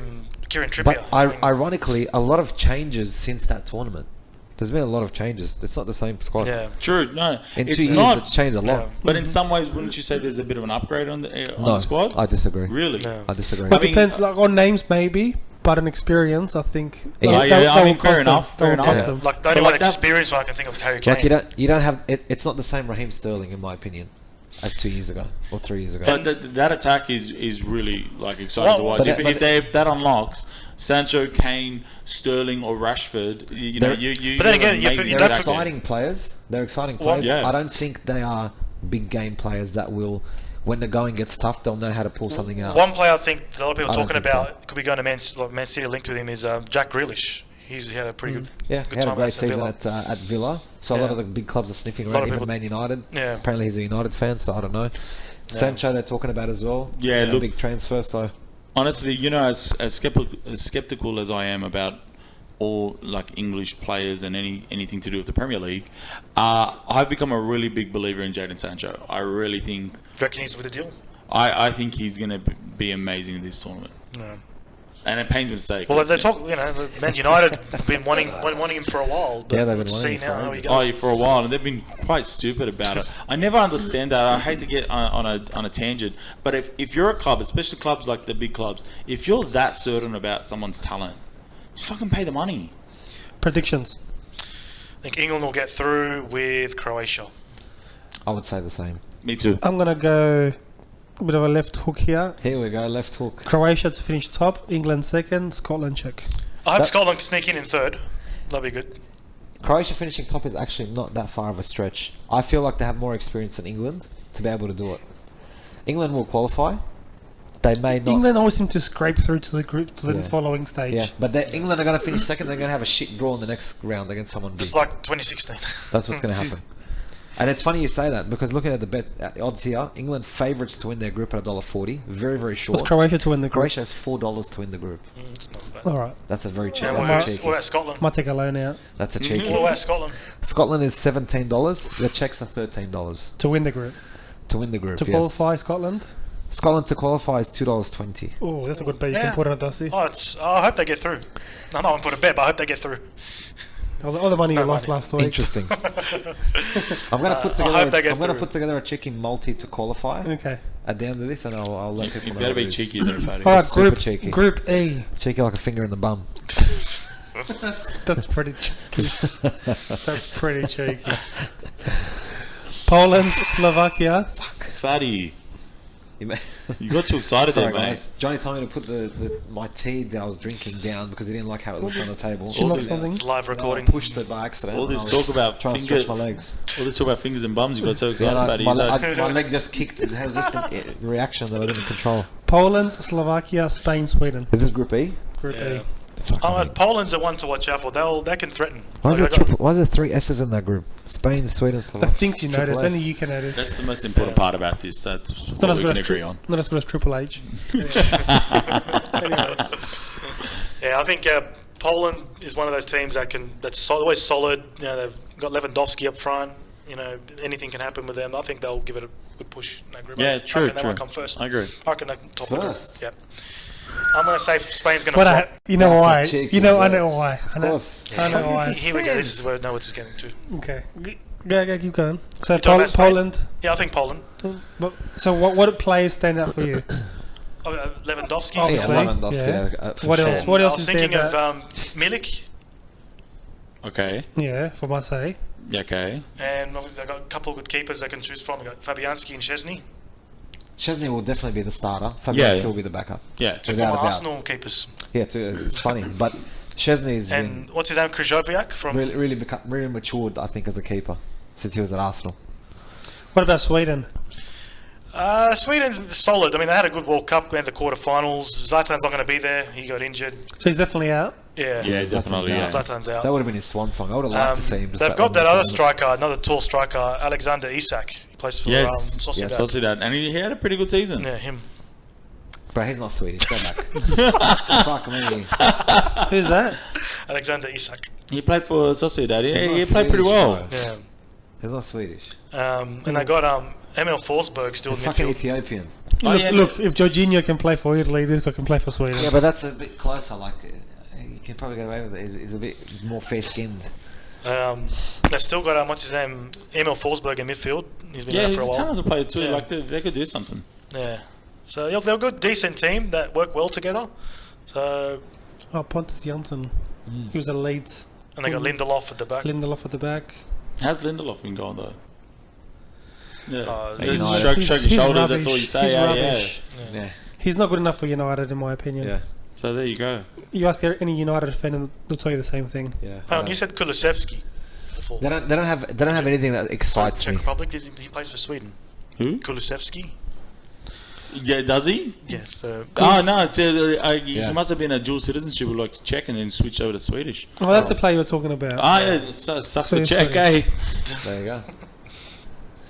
Kieran Trippier. But I mean, ironically, a lot of changes since that tournament. There's been a lot of changes. It's not the same squad. yeah. True. No, In it's 2 years, not. it's changed a lot. Yeah. But in some ways, wouldn't you say there's a bit of an upgrade on the No, squad? I disagree. Really? No. I disagree. But I mean, depends, like on names maybe, but on experience, I think. Yeah. Yeah, I mean, will fair cost them. enough, fair That will enough. cost Yeah. them. Like the only But one like that- experienced one I can think of is Harry Kane. Like you don't have it's not the same Raheem Sterling in my opinion as 2 years ago or 3 years ago. But that attack is really like exciting Well, to watch. but If that unlocks Sancho, Kane, Sterling, or Rashford, you know, They're- you. But then have again, an you- amazing you They're don't attack there. exciting players. They're exciting Well, players. yeah. I don't think they are big game players that will, when the going gets tough, they'll know how to pull something out. One player I think a lot of people I are don't talking think about could be going to Man City linked with him is Jack Grealish. He had a pretty good, Yeah, good he had a time great at Aston season Villa. at Villa. So a lot Yeah. of the big clubs are sniffing A lot around. of Even people- Man United. Yeah. Apparently he's a United fan, so I don't know. Sancho they're talking about as well. Yeah, a look- big transfer. So Honestly, you know, as skeptical as I am about all like English players and anything to do with the Premier League, I've become a really big believer in Jadon Sancho. I really think Do you reckon he's with the deal? I think he's going to be amazing in this tournament. No. And it pains me to say. Well, 'cause, they talk. You know, the Man United have been wanting him for a while. But Yeah, they've been let's wanting see him for now how he ages. Oh, goes. yeah, for a while, and they've been quite stupid about it. I never understand that. I hate to get on a tangent, but if you're a club, especially clubs like the big clubs, if you're that certain about someone's talent, just fucking pay the money. Predictions. I think England will get through with Croatia. I would say the same. Me too. I'm gonna go a bit of a left hook here. Here we go, left hook. Croatia to finish top, England second, Scotland check. I hope That- Scotland can sneak in third. That'd be good. Croatia finishing top is actually not that far of a stretch. I feel like they have more experience than England to be able to do it. England will qualify. They may not. England always seem to scrape through to the group to the Yeah. following stage. Yeah, but England are going to finish second. They're going to have a shit draw in the next round against someone big. Just like 2016. That's what's going to happen. And it's funny you say that because looking at the bet odds here, England favourites to win their group at $1.40. Very, very short. What's Croatia to win the group? Croatia has $4 to win the group. It's not bad. All right, That's a very cheap. Yeah, That's what, a about, cheeky. what about Scotland? might take a loan out That's a cheeky. What about Scotland? Scotland is $17. The Czechs are $13 to win the group. to win the group. To yes. qualify, Scotland. Scotland to qualify is $2.20. Oh, that's a good bet. You Yeah. can put on Dusty. Oh, I hope they get through. No, I won't put a bet, but I hope they get through. All the money you No lost money. last week. Interesting. I'm going to put I hope they together. get I'm going to through. put together a chicken multi to qualify Okay. at the end of this, and I'll let You people know. better what it be is. cheeky there, Fatty. All right, super group cheeky. Group E. Cheeky like a finger in the bum. That's pretty cheeky. That's pretty cheeky. Poland, Slovakia. Fatty, You may- you got too excited Sorry, there, mate. guys. Johnny told me to put my tea that I was drinking down because he didn't like how it looked on the table. Did you knock this- something? It's live I recording. pushed it by accident. All and this I was talk about trying to finger- stretch my legs. All this talk about fingers and bums, you got so excited, Yeah, Fatty. my leg just kicked. It was just a reaction that I didn't control. Poland, Slovakia, Spain, Sweden. Is this Group E? Group Yeah. E. Poland's a one to watch out for. They can threaten. Why is, Like, there they got- why is there 3 S's in that group? Spain, Sweden, The Slovakia. things you Triple notice, S. only you can notice. That's the most important part about this. That's It's what not as we good can as agree on. not as good as Triple H. Anyway. Yeah, I think Poland is one of those teams that's always solid. You know, they've got Lewandowski up front. You know, anything can happen with them. I think they'll give it a good push in that group. Yeah, I true, reckon They true. might come first. I agree. I reckon they can top the group. First? Yep. I'm going to say Spain's going to But flop. you know That's a why? cheeky You know, I bet. know why. I Of know. course. I know why. Here we go. This is where I know what it's getting to. Okay. Go, keep going. So You talking about Spain? Poland. Yeah, I think Poland. So what players stand out for you? Lewandowski. Lewandowski. Obviously. Lewandowski. What else? And What I else was is thinking there? of Milik, Okay. Yeah, for Marseille. Yeah, okay. and obviously they've got a couple of good keepers they can choose from. They've got Fabianski and Szczesny. Szczesny will definitely be the starter. Fabianski will be the backup. Yeah. Two Without former a doubt. Arsenal keepers. Yeah, it's funny, but Szczesny has And been what's his name? Kryjowiak from. really matured, I think, as a keeper since he was at Arsenal. What about Sweden? Sweden's solid. I mean, they had a good World Cup, went to the quarterfinals. Zlatan's not going to be there. He got injured. So he's definitely out. Yeah, Yeah, definitely. Yeah. Zlatan's out. That would have been his swan song. I would have liked to see him. Just They've got one that more other time. striker, another tall striker, Alexander Isak. He plays for Sociedad. Yeah, Sociedad. And he had a pretty good season. Yeah, him. Bro, he's not Swedish. Go back. Fuck me. Who's that? Alexander Isak. He played for Sociedad. He's He not played pretty Swedish, well. bro. Yeah. He's not Swedish. And they got Emil Forsberg still He's in fucking midfield. Ethiopian. Look, if Jorginho can play for Italy, this guy can play for Sweden. Yeah, but that's a bit closer. Like, you can probably get away with it. He's a bit more fair-skinned. They still got what's his name, Emil Forsberg in midfield. He's been Yeah, there he's for a a while. talented player too. Yeah. Like they could do something. Yeah. So they're a good, decent team that work well together. So Oh, Pontus Jansson. He was at Leeds. and they got Lindelof at the back. Lindelof at the back. How's Lindelof been going though? Yeah, United. shrug He's your shoulders. rubbish. That's all you say. He's Yeah, rubbish. Yeah. He's not good enough for United, in my opinion. Yeah. So there you go. You ask any United fan, and they'll tell you the same thing. Yeah. Oh, and you said Kulusevski before. They don't have anything that excites Czech me. Republic. He plays for Sweden. Who? Kulusevski. Yeah, does he? Yes. Oh no, it's, he Yeah. must have been a dual citizenship, like Czech, and then switched over to Swedish. Well, that's the player you're talking about. Ah, yeah, sucks for So Czech, Swedish. eh? There you go.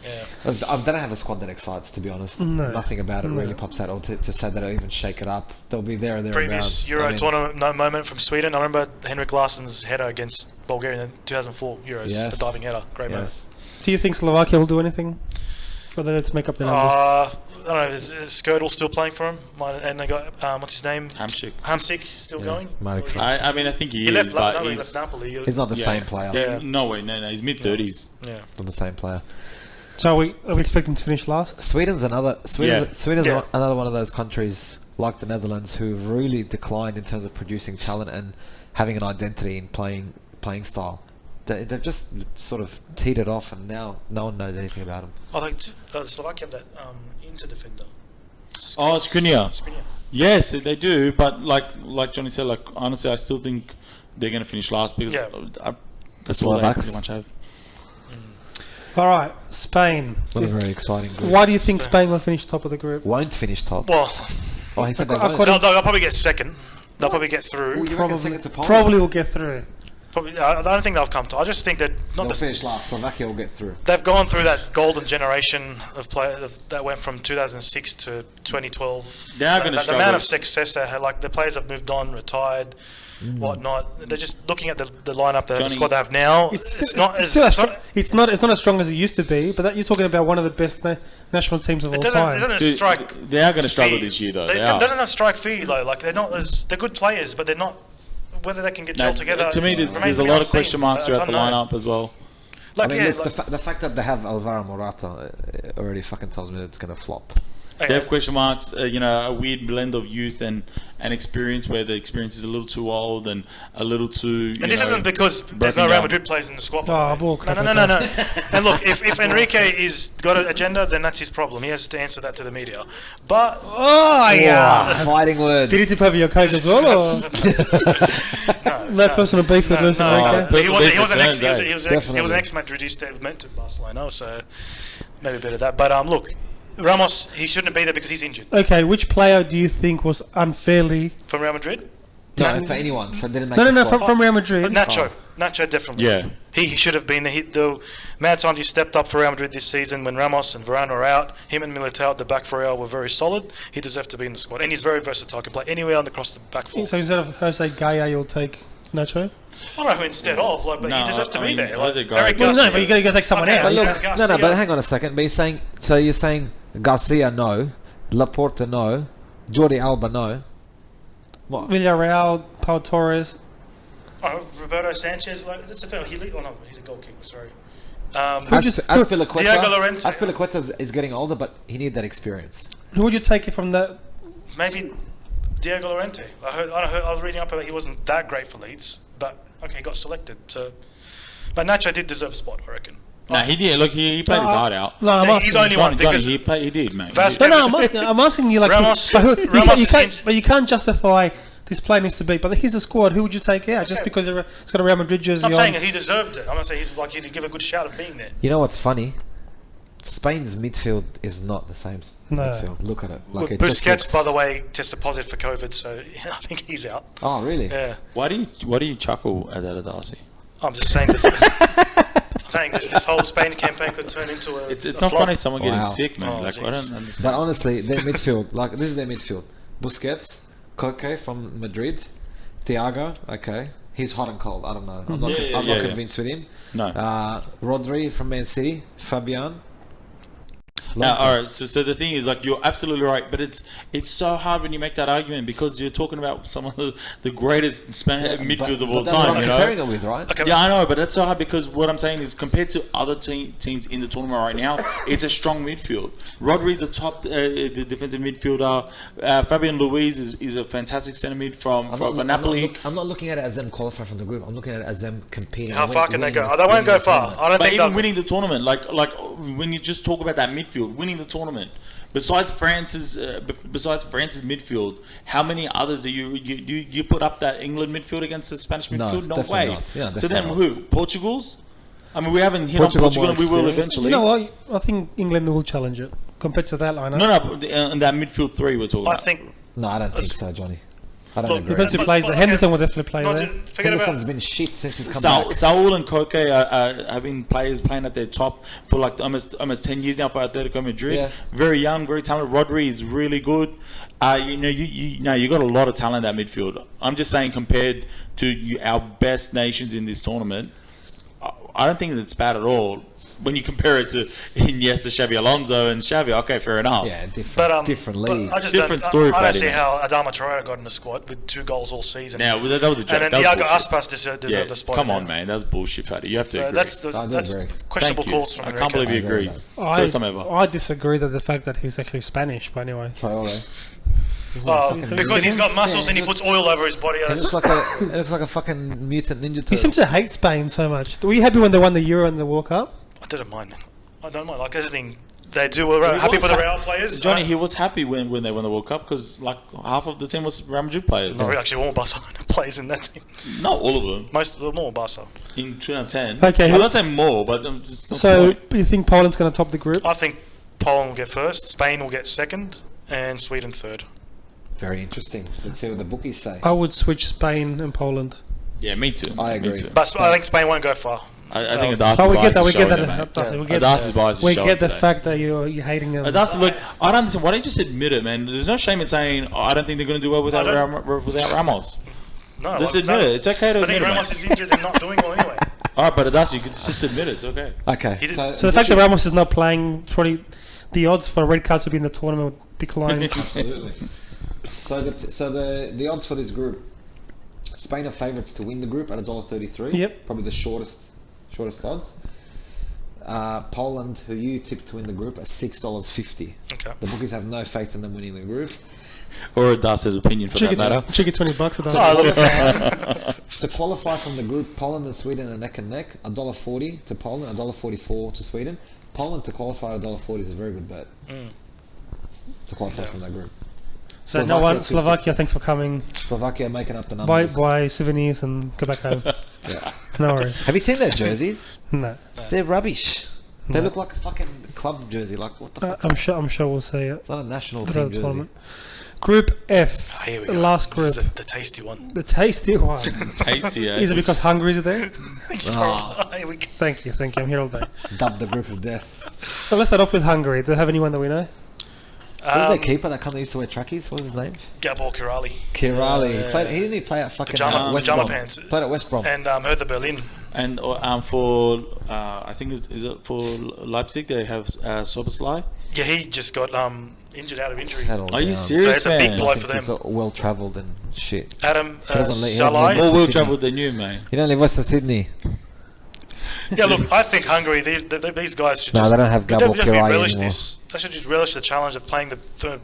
Yeah. They don't have a squad that excites, to be honest. No. Nothing about it No. really pops out, or to say that they'll even shake it up. They'll be there or Previous thereabouts. Euro I mean, tournament moment from Sweden. I remember Henrik Larsson's header against Bulgaria in the 2004 Euros. Yes. The diving header. Great moment. Yes. Do you think Slovakia will do anything? Or they let's make up the numbers? I don't know. Is Skirtle still playing for him? And they got what's his name? Hamsik. Hamsik still going. Marek. He I mean, I think he, he is, left. but No, he he's, left Napoli. He's not the same player. Yeah, no way, no, he's mid 30s. Yeah. Not the same player. So are we expecting to finish last? Sweden's another Yeah. another one of those countries like the Netherlands who've really declined in terms of producing talent and having an identity in playing style. They've just sort of teetered it off, and now no one knows anything about them. I think the Slovakia have that inter defender. Oh, Skriniar. Skriniar. Yes, they do, but like Johnny said, like honestly, I still think they're going to finish last because Yeah. that's all they Slovaks. pretty much have. All right, Spain. Not a very exciting group. Why do you think Spain will finish top of the group? Won't finish top. Well, Oh, he said they According- won't. they'll probably get second. They'll probably get Oh, through. you reckon second to Poland? Probably will get through. Probably, I don't think they'll come to. I just think that They'll finish last. Slovakia will get through. they've gone through that golden generation of players that went from 2006 to 2012. They are gonna the struggle. amount of success they had, like the players have moved on, retired, whatnot. They're just looking at the lineup, the Johnny- squad they have now. It's not as strong as it used to be. But you're talking about one of the best national teams of all It time. doesn't Dude, strike. they are going to struggle fear. this year, though. They They don't are. have strike fear though. Like they're not. They're good players, but they're not. Whether they can get No, gelled together. to me, remains there's to a be lot of unseen. question marks I throughout the don't know. lineup as well. Like I mean, yeah, look, like, the fact that they have Alvaro Morata already fucking tells me that it's going to flop. They have question marks, a weird blend of youth and experience where the experience is a little too old and a little too. And this isn't because there's no broken Real down. Madrid players in the squad. Oh, bull crap, no. And look, if Enrique is got an agenda, then that's his problem. He has to answer that to the media. But Oh yeah. Fighting words. Did he tip over your coat as well? Or? No personal beef with Luis Enrique. But he was Personal an ex. concerns, He was Definitely. an ex-Madridista meant to Barcelona, so maybe a bit of that. But look, Ramos, he shouldn't be there because he's injured. Okay, which player do you think was unfairly? From Real Madrid, No, for anyone. Didn't make No, the squad. from Real Madrid. Nacho. Nacho definitely. Yeah. He should have been there. The amount of times he stepped up for Real Madrid this season when Ramos and Varane were out, him and Militao at the back for Real were very solid. He deserved to be in the squad. And he's very versatile. Can play anywhere on across the back four. So instead of Jose Gaya, you'll take Nacho. I don't know who instead of, like, but No, he deserves to I be mean, there. Jose Like, Gaya- Eric Well, no, Garcia. but you got to take someone Okay, out. But You look, can't- Garcia. no, but hang on a second. But you're saying Garcia no, Laporta no, Jordi Alba no. What? Villarreal, Pau Torres. Oh, Roberto Sanchez. Like, that's the thing. He's a goalkeeper. Sorry. Azpilicueta. Diego Llorente. Azpilicueta is getting older, but he needs that experience. Who would you take it from that? Maybe Diego Llorente. I was reading up about he wasn't that great for Leeds, but okay, he got selected. So, but Nacho did deserve a spot, I reckon. No, he did. Look, he played his heart out. No, I'm He's asking. only one Johnny, because he did, mate. Vasquez- No, I'm asking you like, Ramos- but you can't justify this player needs to beat. But here's a squad. Who would you take out just because it's got a Real Madrid jersey I'm on? saying that he deserved it. I'm not saying he'd give a good shout of being there. You know what's funny? Spain's midfield is not the same No. midfield. Look at it. Like it just Busquets, looks- by the way, tested positive for COVID, so I think he's out. Oh, really? Yeah, Why do you chuckle at that, Darcy? I'm just saying this. I'm saying this whole Spain campaign could turn into a. It's a not flop. funny someone getting Wow. sick, man. Oh, Like I jeez. don't understand. But honestly, their midfield, like this is their midfield. Busquets, Koke from Madrid, Thiago. Okay, he's hot and cold. I don't know. I'm not, I'm not convinced with him. No. Rodri from Man City, Fabian. Now, all right. So the thing is, like, you're absolutely right, but it's so hard when you make that argument because you're talking about some of the greatest midfield of all that's what time. I'm You know? comparing it with, right? Okay, Yeah, I know, but that's so hard because what I'm saying is compared to other teams in the tournament right now, it's a strong midfield. Rodri's the top the defensive midfielder. Fabian Luiz is a fantastic centre mid from Napoli. I'm not looking at it as them qualifying from the group. I'm looking at it as them competing. How far can they winning go? the- They won't winning go the far. tournament. I don't But think even they'll. winning the tournament, like when you just talk about that midfield, winning the tournament. Besides France's midfield, how many others do you put up that England midfield against the Spanish midfield? No definitely way. not. Yeah, So then definitely who? Portugal's? I mean, we haven't hit Portugal on Portugal, more and we will experienced. eventually. You know what? I think England will challenge it compared to that lineup. No, and that midfield three we're talking I about. think. No, I don't think so, Johnny. I don't Look, agree. Depends who But- plays but- there. okay. Henderson will definitely play No, there. forget Henderson's about. been shit since he's come back. Saul and Koke have been players playing at their top for like almost 10 years now for Atletico Madrid. Yeah. Very young, very talented. Rodri is really good. You got a lot of talent in that midfield. I'm just saying compared to our best nations in this tournament, I don't think it's bad at all. When you compare it to Iniesta, Xavi Alonso, and Xavi, okay, fair enough. Yeah, different, But, different but league. I just Different don't, story, I don't Paddy, see man. how Adama Traore got in the squad with 2 goals all season. Now that was a joke. and then That was Iago bullshit. Aspas deserved the spot. Come in on, there. man, that's bullshit, Fatty. You have to So agree. that's I that's agree. questionable Thank you. calls from I Enrique. can't believe you I agree agree. with First time ever. I disagree that the fact that he's actually Spanish, but anyway. Traore. Because he's got muscles and he puts oil over his body. It looks like a fucking mutant ninja turtle. He seems to hate Spain so much. Were you happy when they won the Euro and the World Cup? I don't mind. I don't mind. Like everything they do, we're happy for the Real players. Johnny, he was happy when they won the World Cup because like half of the team was Real Madrid players. No, actually, all Barcelona players in that team. Not all of them. Most more Barca. In 2010. Okay, I'm not saying more, but I'm just not So, point. you think Poland's going to top the group? I think Poland will get first, Spain will get second, and Sweden third. Very interesting. Let's see what the bookies say. I would switch Spain and Poland. Yeah, me too. I Me agree. too. But I think Spain won't go far. I think Adar's Oh, we get bias that. We is get showing that. it, mate. Darcy, we get Adar's bias is we showing get the today. fact that you're hating them. Darcy, look, I don't understand. Why don't you just admit it, man? There's no shame in saying, I don't think they're going to do well without Ramos. No, Just admit it. It's okay to I admit think it, Ramos mate. is injured and not doing well anyway. All right, but Darcy, you can just admit it. It's okay. Okay. He did- So the fact that Ramos is not playing, probably the odds for red cards to be in the tournament would decline. Absolutely. So the odds for this group, Spain are favourites to win the group at $1.33. Yep. Probably the shortest odds. Poland, who you tipped to win the group, are $6.50. Okay. The bookies have no faith in them winning the group. Or Darcy's opinion for that matter. Cheeky $20 a Oh, day. look, To qualify from the group, Poland and Sweden are neck and neck. $1.40 to Poland, $1.44 to Sweden. Poland to qualify at $1.40 is a very good bet. To qualify from that group. So no one, Slovakia, Slovakia, thanks for coming. Slovakia making up the numbers. Buy souvenirs and go back home. No worries. Have you seen their jerseys? No. They're rubbish. They No. look like a fucking club jersey. Like what the fuck? I'm sure we'll see it. It's not a national Throughout team the jersey. tournament. Group F, here we go. last This is group, the tasty one. the tasty one. Tasty, Is it because Hungary's there? Here we go. Thank you. I'm here all day. Dubbed the group of death. So let's start off with Hungary. Do they have anyone that we know? Who's their keeper that used to wear trackies? What was his name? Gabor Kirali. Kirali. He didn't play at fucking West pajama Brom. pants. Played at West Brom. And Hertha Berlin. And for, I think, is it for Leipzig, they have Soboslai? Yeah, he just got injured out of injury. Settled Are you down. serious, So it's a big man? blow I for think them. he's well travelled and shit. Adam doesn't li- he doesn't Salai. live- More well Sydney. travelled than you, mate. He don't live west of Sydney. Yeah, look, I think Hungary. These guys should No, just. they don't have Gabor They just Kirai relish anymore. this. They should just relish the challenge of playing the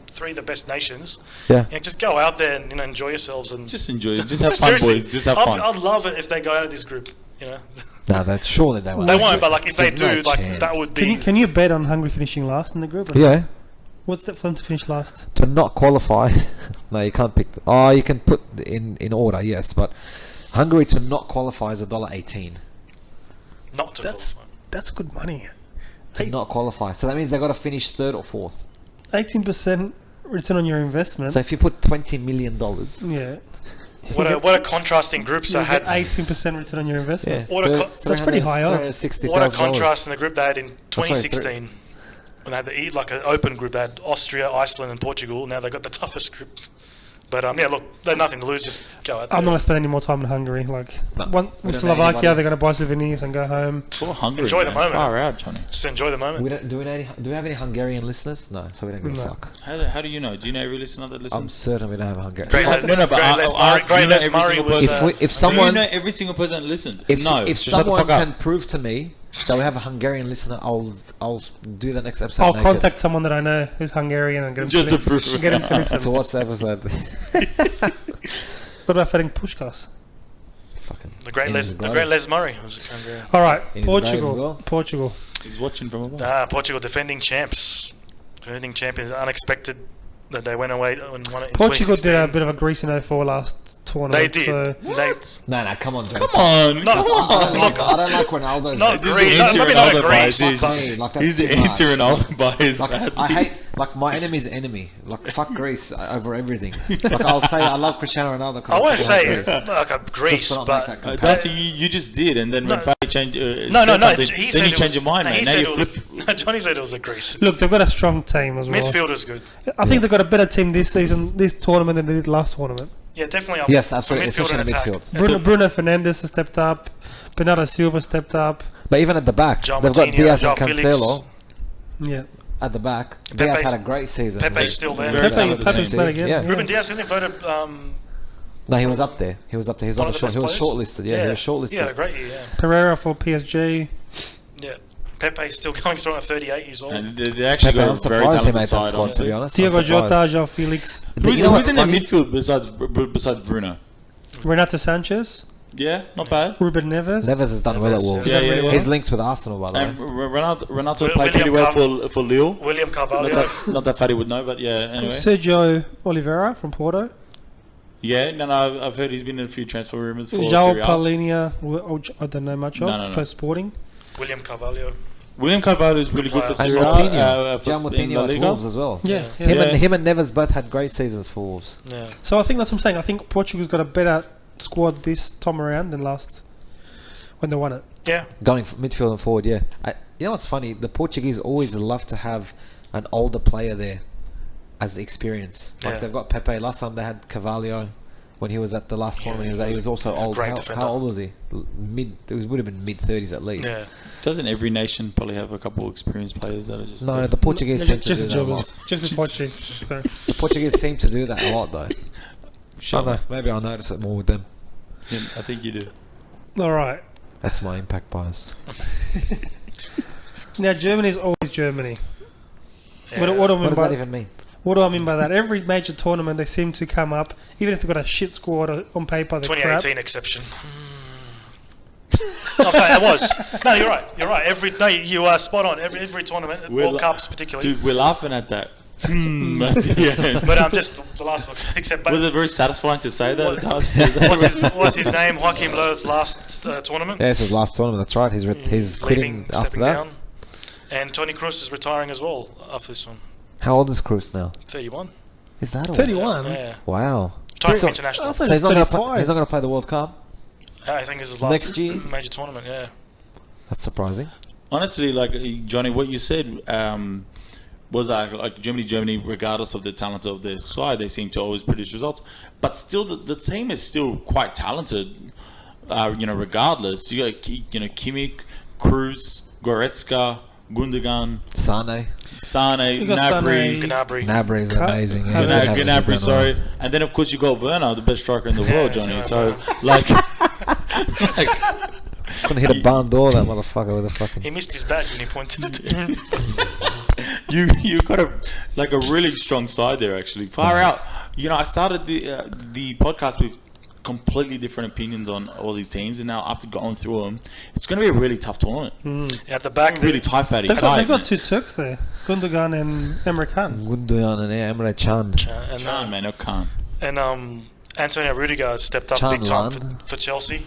three of the best nations. Yeah. And just go out there and enjoy yourselves and Just enjoy it. Just have fun, Seriously, boys. Just have fun. I'd love it if they go out of this group. No, that's surely they won't. They won't, but like if they There's do, no like chance. that would be. Can you bet on Hungary finishing last in the group? Yeah. What's that for them to finish last? To not qualify, no, you can't pick. You can put in order, yes, but Hungary to not qualify is $1.18 not to That's good money. to not qualify. So that means they got to finish third or fourth. 18% return on your investment. So if you put $20 million, yeah. What a contrasting groups You they get had. 18% return on your investment. What a That's pretty high odds. What a contrast in the group they had in sorry, 2016 when they had an open group. They had Austria, Iceland, and Portugal. Now they got the toughest group. But yeah, look, they had nothing to lose. Just go out there. I'm not going to spend any more time in Hungary. Like, No, one, we with don't know Slovakia, anybody. they're going to buy souvenirs and go home. Poor Hungary, Enjoy the man. moment. Far out, Johnny. Just enjoy the moment. Do we have any Hungarian listeners? No, so we don't give a No. fuck. How do you know? Do you know every listener that I'm listens? certain we don't have a Hungarian. Great Les- No, but Great I- Les I- Murray- do Great you know Les every Murray single was. person? If Do you someone know every single person that listens? if No. if shut the someone fuck up. can prove to me that we have a Hungarian listener, I'll do the next episode. I'll naked. contact someone that I know who's Hungarian and get him, Just to, to prove get him to to listen. watch the episode. What about Ferenc Puskás? Fucking The great in Les, his the grave. great Les Murray was Hungarian. All right, In his grave as Portugal. well. Portugal. He's watching from above. Portugal defending champs. Defending champions. Unexpected that they went away and won it in Portugal did 2016. a bit of a grease in 04 last tournament. They did. So No, come on, Johnny. Come on, No, come no, on. look, I don't like Ronaldo's. not like, Greece. Maybe not a Greece. He's fuck me, like, that's He's the too much. anti-Ronaldo by his Like, bad. I hate, like, my enemy's enemy. Like, fuck Greece over everything. Like, I'll say I love Cristiano Ronaldo. I won't fucking say hate Greece. like a Greece, Just to not but make that comparison. Darcy, you just did, and then when No. Faye changed, no. then He you said it change was, your mind, no, mate. he Now said you it was, flip. no, Johnny said it was a Greece. look, they've got a strong team as well. Midfield is good. I think they've got a better team this season, this tournament than they did last tournament. Yeah, definitely. Up. Yes, absolutely, For midfield especially and in attack. midfield. Bruno Fernandes has stepped up. Bernardo Silva stepped up. But even at the back, João they've got Moutinho, Diaz and João Felix. Cancelo Yeah. at the back. Pepe's- Diaz had a great season. Pepe's still there. Very Pepe, talented Pepe's team. played again. Yeah. Ruben Diaz isn't voted. No, he was up there. He was on One the of the short. best He was players? shortlisted. Yeah, he was shortlisted. Yeah, a great year. Yeah. Pereira for PSG. Yeah. Pepe's still going strong at 38 years old. And they actually Pepe, I'm got a very surprised he talented made that side, squad, to honestly. be honest. Diego I'm surprised. Jota, João Felix. Who's, You know who's what's in the funny? midfield besides Bruno? Renato Sanchez. Yeah, not bad. Ruben Neves. Neves has done well at Neves, Wolves. yeah, yeah, yeah. He's linked with Arsenal, by the way. And Renato Will- played pretty William well for Lille. William Carvalho. Not that Fatty would know, but yeah. Anyway, Sergio Oliveira from Porto. yeah. No, I've heard he's been in a few transfer rumors for João Serie A. Paulinho, I don't know much of. No. Plays Sporting. William Carvalho. William Carvalho is really good for player. And Serie A. Moutinho. For João in La Moutinho at Liga. Wolves as well. Yeah. Yeah. yeah. Him and Neves both had great seasons for Wolves. Yeah. So I think that's what I'm saying. I think Portugal's got a better squad this time around than last when they won it. Yeah. Going from midfield and forward, yeah. You know what's funny? The Portuguese always love to have an older player there as the experience. Like Yeah. they've got Pepe. Last time they had Carvalho when he was at the last tournament. He was also he's a old. great defender. How old was he? Would have been mid-30s at least. Yeah. Doesn't every nation probably have a couple of experienced players that are just No, the Portuguese No, seem to just do the that a Germans. lot. Just the Portuguese. So. The Portuguese seem to do that a lot, though. I Sure. don't know. Maybe I'll notice it more with them. Yeah, I think you do. All right. That's my impact bias. Now Germany's always Germany. Yeah. What do I What mean does by that even mean? What do I mean by that? Every major tournament they seem to come up, even if they've got a shit squad on paper. They're crap. 2018 exception. Okay, it was. No, you're right. You're right. You are spot on. Every tournament, World Cups particularly. Dude, we're laughing at that. At the end. But just the last one. Except, but Was it very satisfying to say that? what's his name? Joachim Löw's last tournament. Yeah, it's his last tournament. That's right. He's quitting Leaving, after stepping that. down. And Toni Kroos is retiring as well after this one. How old is Kroos now? 31. Is that all? 31. Yeah. Wow. Retiring So- from international. I thought So he's not going to 35. he's not going to play the World Cup. I think this is his last Next year? major tournament. Yeah. That's surprising. Honestly, like Johnny, what you said was like Germany, regardless of the talent of their side, they seem to always produce results. But still, the team is still quite talented. Regardless, you got Kimmich, Kroos, Goretzka, Gundogan, Sane. Sane, You got Gnabry. Sane. Gnabry. Gnabry is amazing. Gnabry, Yeah, he's Gnabry, done sorry. well. And then, of course, you got Werner, the best striker in the world, Johnny. yeah. So, like, Couldn't hit a barn door, that motherfucker with a fucking. He missed his badge when he pointed it. You've got a really strong side there, actually. Far out. You know, I started the podcast with completely different opinions on all these teams, and now after going through them, it's going to be a really tough tournament. At the back, Really tight, fatty. They've got 2 Turks there, Gundogan and Emre Can. Gundogan and Emre Can. Can, man, not Can. And Antonio Rudiger stepped up big time for Chelsea.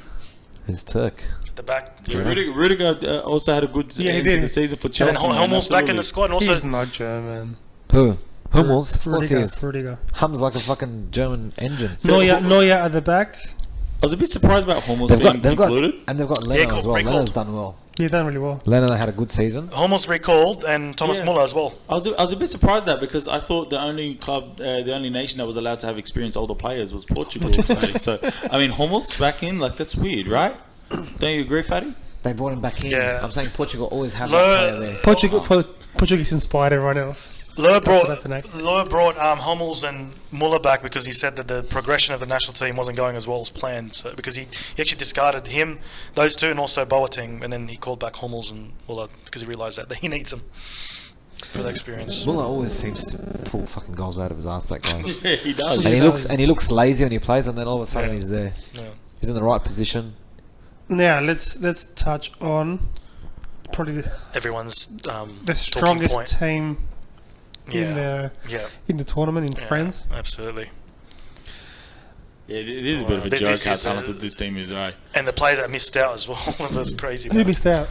He's Turk. At the back. Yeah, Rudiger also had a good end to the season for Chelsea. And Hummels back in the squad. And also, He's not German. Who? Hummels? Of course he Rudiger, is. Rudiger. Hums like a fucking German engine. Neuer at the back. I was a bit surprised about Hummels being included. And they've got Leno as well. Leno's done well. Yeah, done really well. Leno had a good season. Hummels recalled, and Thomas Muller as well. I was a bit surprised at that because I thought the only club, the only nation that was allowed to have experienced older players was Portugal. So, I mean, Hummels back in, like, that's weird, right? Don't you agree, Fatty? They brought him back in. Yeah. I'm saying Portugal always have that player there. Portuguese inspired everyone else. Lohr brought Hummels and Muller back because he said that the progression of the national team wasn't going as well as planned. So because he actually discarded those 2, and also Boateng, and then he called back Hummels and Muller because he realised that he needs them for the experience. Muller always seems to pull fucking goals out of his ass, that guy. Yeah, he does. And he looks lazy when he plays, and then all of a sudden he's there. Yeah. He's in the right position. Now let's touch on probably Everyone's the strongest team in the tournament in France. Absolutely. Yeah, it is a bit of a joke how talented this team is, right? And the players that missed out as well. That's crazy. Who missed out?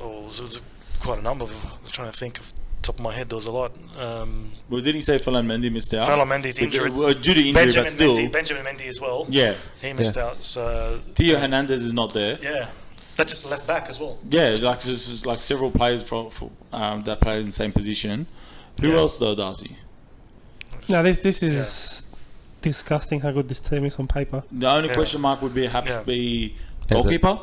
Oh, there was quite a number. I was trying to think of the top of my head. There was a lot. Well, didn't he say Ferland Mendy missed out? Ferland Mendy's injured. Due to injury, but still. Benjamin Mendy as well. Yeah. He missed out. So Theo Hernandez is not there. Yeah. That's just left back as well. Yeah, like there's just like several players that play in the same position. Who else though, Darcy? No, this is disgusting how good this team is on paper. The only question mark would be be goalkeeper.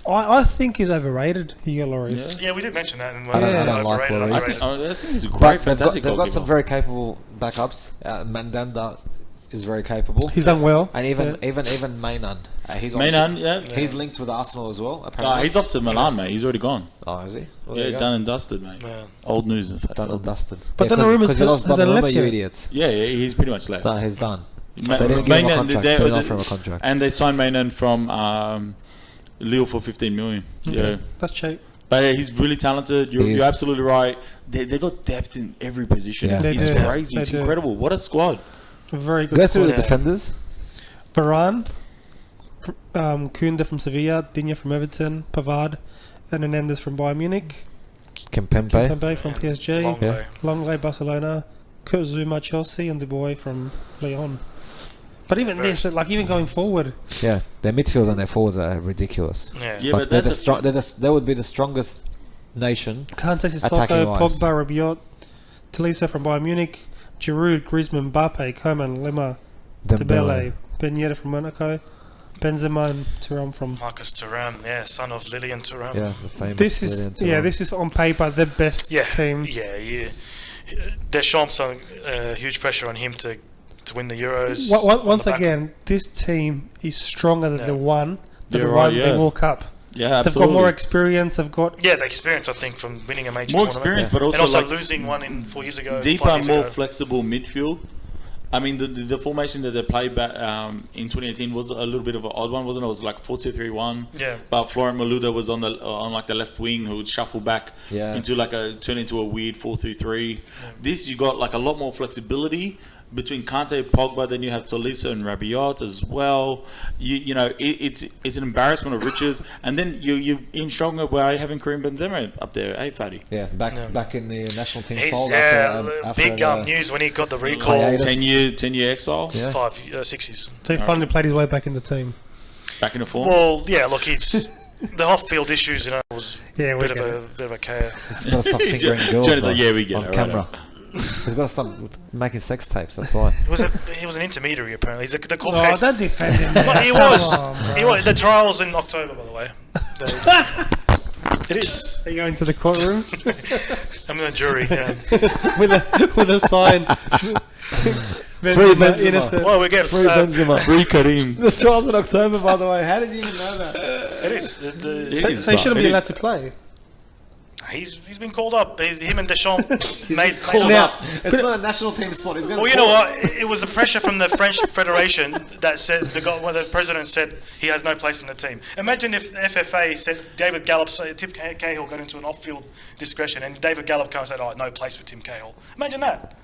I think he's overrated, Hugo Lloris. Yeah, we did mention that. I don't like Lloris. I think he's a great, fantastic They've got some very capable backups. Mandanda is very capable. He's done well. And even Maynard. He's linked with Arsenal as well, apparently. He's off to Milan, mate. He's already gone. Oh, is he? Well, yeah, done and dusted, mate. Yeah. Old news. Done and dusted. But Donnarumma's because you lost Donnarumma, you idiots. Yeah, he's pretty much left. No, he's done. They didn't give him a contract. They didn't offer him a contract. And they signed Maynard from Lille for 15 million. Okay. Yeah, that's cheap. But he's really talented. You're absolutely right. They got depth in every position. Yeah. It's crazy. It's incredible. What a squad. Very good. Go through the defenders. Varane, Koundé from Sevilla, Digne from Everton, Pavard, and Hernandez from Bayern Munich. Kimpembe from PSG. Longley Barcelona. Kurt Zouma Chelsea, and Dubois from Lyon. But even even going forward, their midfields and their forwards are ridiculous. Yeah, but they would be the strongest nation. Kante, Sissoko, Pogba, Rabiot, Tolisso from Bayern Munich, Giroud, Griezmann, Mbappe, Coman, Lemar, Dembele, Ben Yedder from Monaco, Benzema and Thuram from Marcus Thuram, son of Lilian Thuram. Yeah, the famous Lilian Thuram. This is on paper the best team. Yeah. Deschamps huge pressure on him to win the Euros. Once again, this team is stronger than the one that won the World Cup. Yeah, absolutely. They've got more experience. They've got the experience, I think, from winning a major more tournament. Experience, but also and also losing one 4 years ago. Deeper, more flexible midfield. I mean, the formation that they played back in 2018 was a little bit of an odd one, wasn't it? It was like 4-2-3-1. Yeah. But Florent Malouda was on the left wing, who would shuffle back turn into a weird 4-3-3. This you got like a lot more flexibility between Kante and Pogba. Then you have Tolisso and Rabiot as well. It's an embarrassment of riches. And then you in stronger by having Karim Benzema up there, Fatty? Yeah, back in the national team fold. Big news when he got the recall. 10-year exile. Yeah. 6 years. So he finally played his way back in the team. Back in the form. Well, look, he's the off-field issues. Was a bit of a chaos. He's got to stop fingering girls we get on camera. He's got to stop making sex tapes. That's why. He was an intermediary apparently. He's the court case. Don't defend him. But he was. He was. The trial's in October, by the way. It is. Are you going to the courtroom? I'm in the jury. Yeah. with a sign. Free Benzema. Innocent. Well, we get Free Benzema. Free Kareem. The trial's in October, by the way. How did you even know that? It is. So he shouldn't be allowed to play. He's been called up. Him and Deschamps made Called up. up. It's not a national team spot. He's Well, you know what? It was the pressure from the French Federation that said the president said he has no place in the team. Imagine if FFA said David Gallup, Tim Cahill got into an off-field discretion, and David Gallup comes and said, "Oh, no place for Tim Cahill." Imagine that.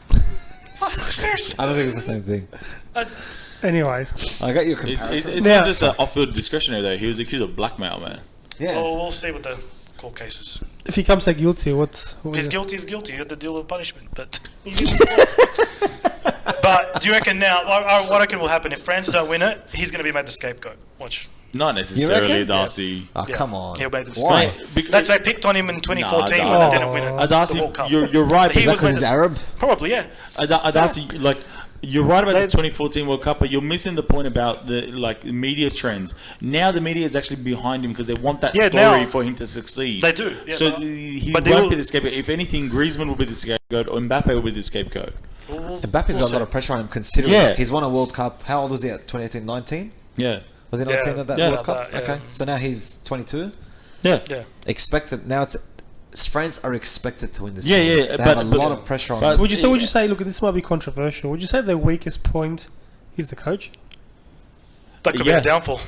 Seriously. I don't think it's the same thing. Anyways, I got your comparison. It's not just an off-field discretionary though. He was accused of blackmail, man. Yeah. Well, we'll see with the court cases. if he comes out guilty, what If he's is it? guilty, he's guilty. You have to deal with punishment. But he's in the sport. But do you reckon now? What I reckon will happen if France don't win it? He's going to be made the scapegoat. Watch. Not necessarily, reckon? Darcy. Oh, Yeah. come on. He'll make the Why? scapegoat. They picked on him in 2014 Nah, when Darcy. they didn't win it. Darcy, the World Cup. you're right. He but was Because he's Arab? Probably, yeah. Darcy, like you're right about the 2014 World Cup, but you're missing the point about the media trends. Now the media is actually behind him because they want that Yeah, story now for him to succeed. They do. Yeah, So but- he but they won't will- be the scapegoat. If anything, Griezmann will be the scapegoat, or Mbappe will be the scapegoat. Mbappe's got a lot of pressure on him considering Yeah. he's won a World Cup. How old was he at 2018, 19? Yeah, Was he Yeah. 19 at that Yeah. World Cup? That, yeah. Okay. So now he's 22. yeah. Yeah. Expected. Now France are expected to win this Yeah, tournament. yeah, They have a but- lot of pressure on but- them. Would you say? Look, this might be controversial. Would you say their weakest point is the coach? That could be Yeah. a downfall.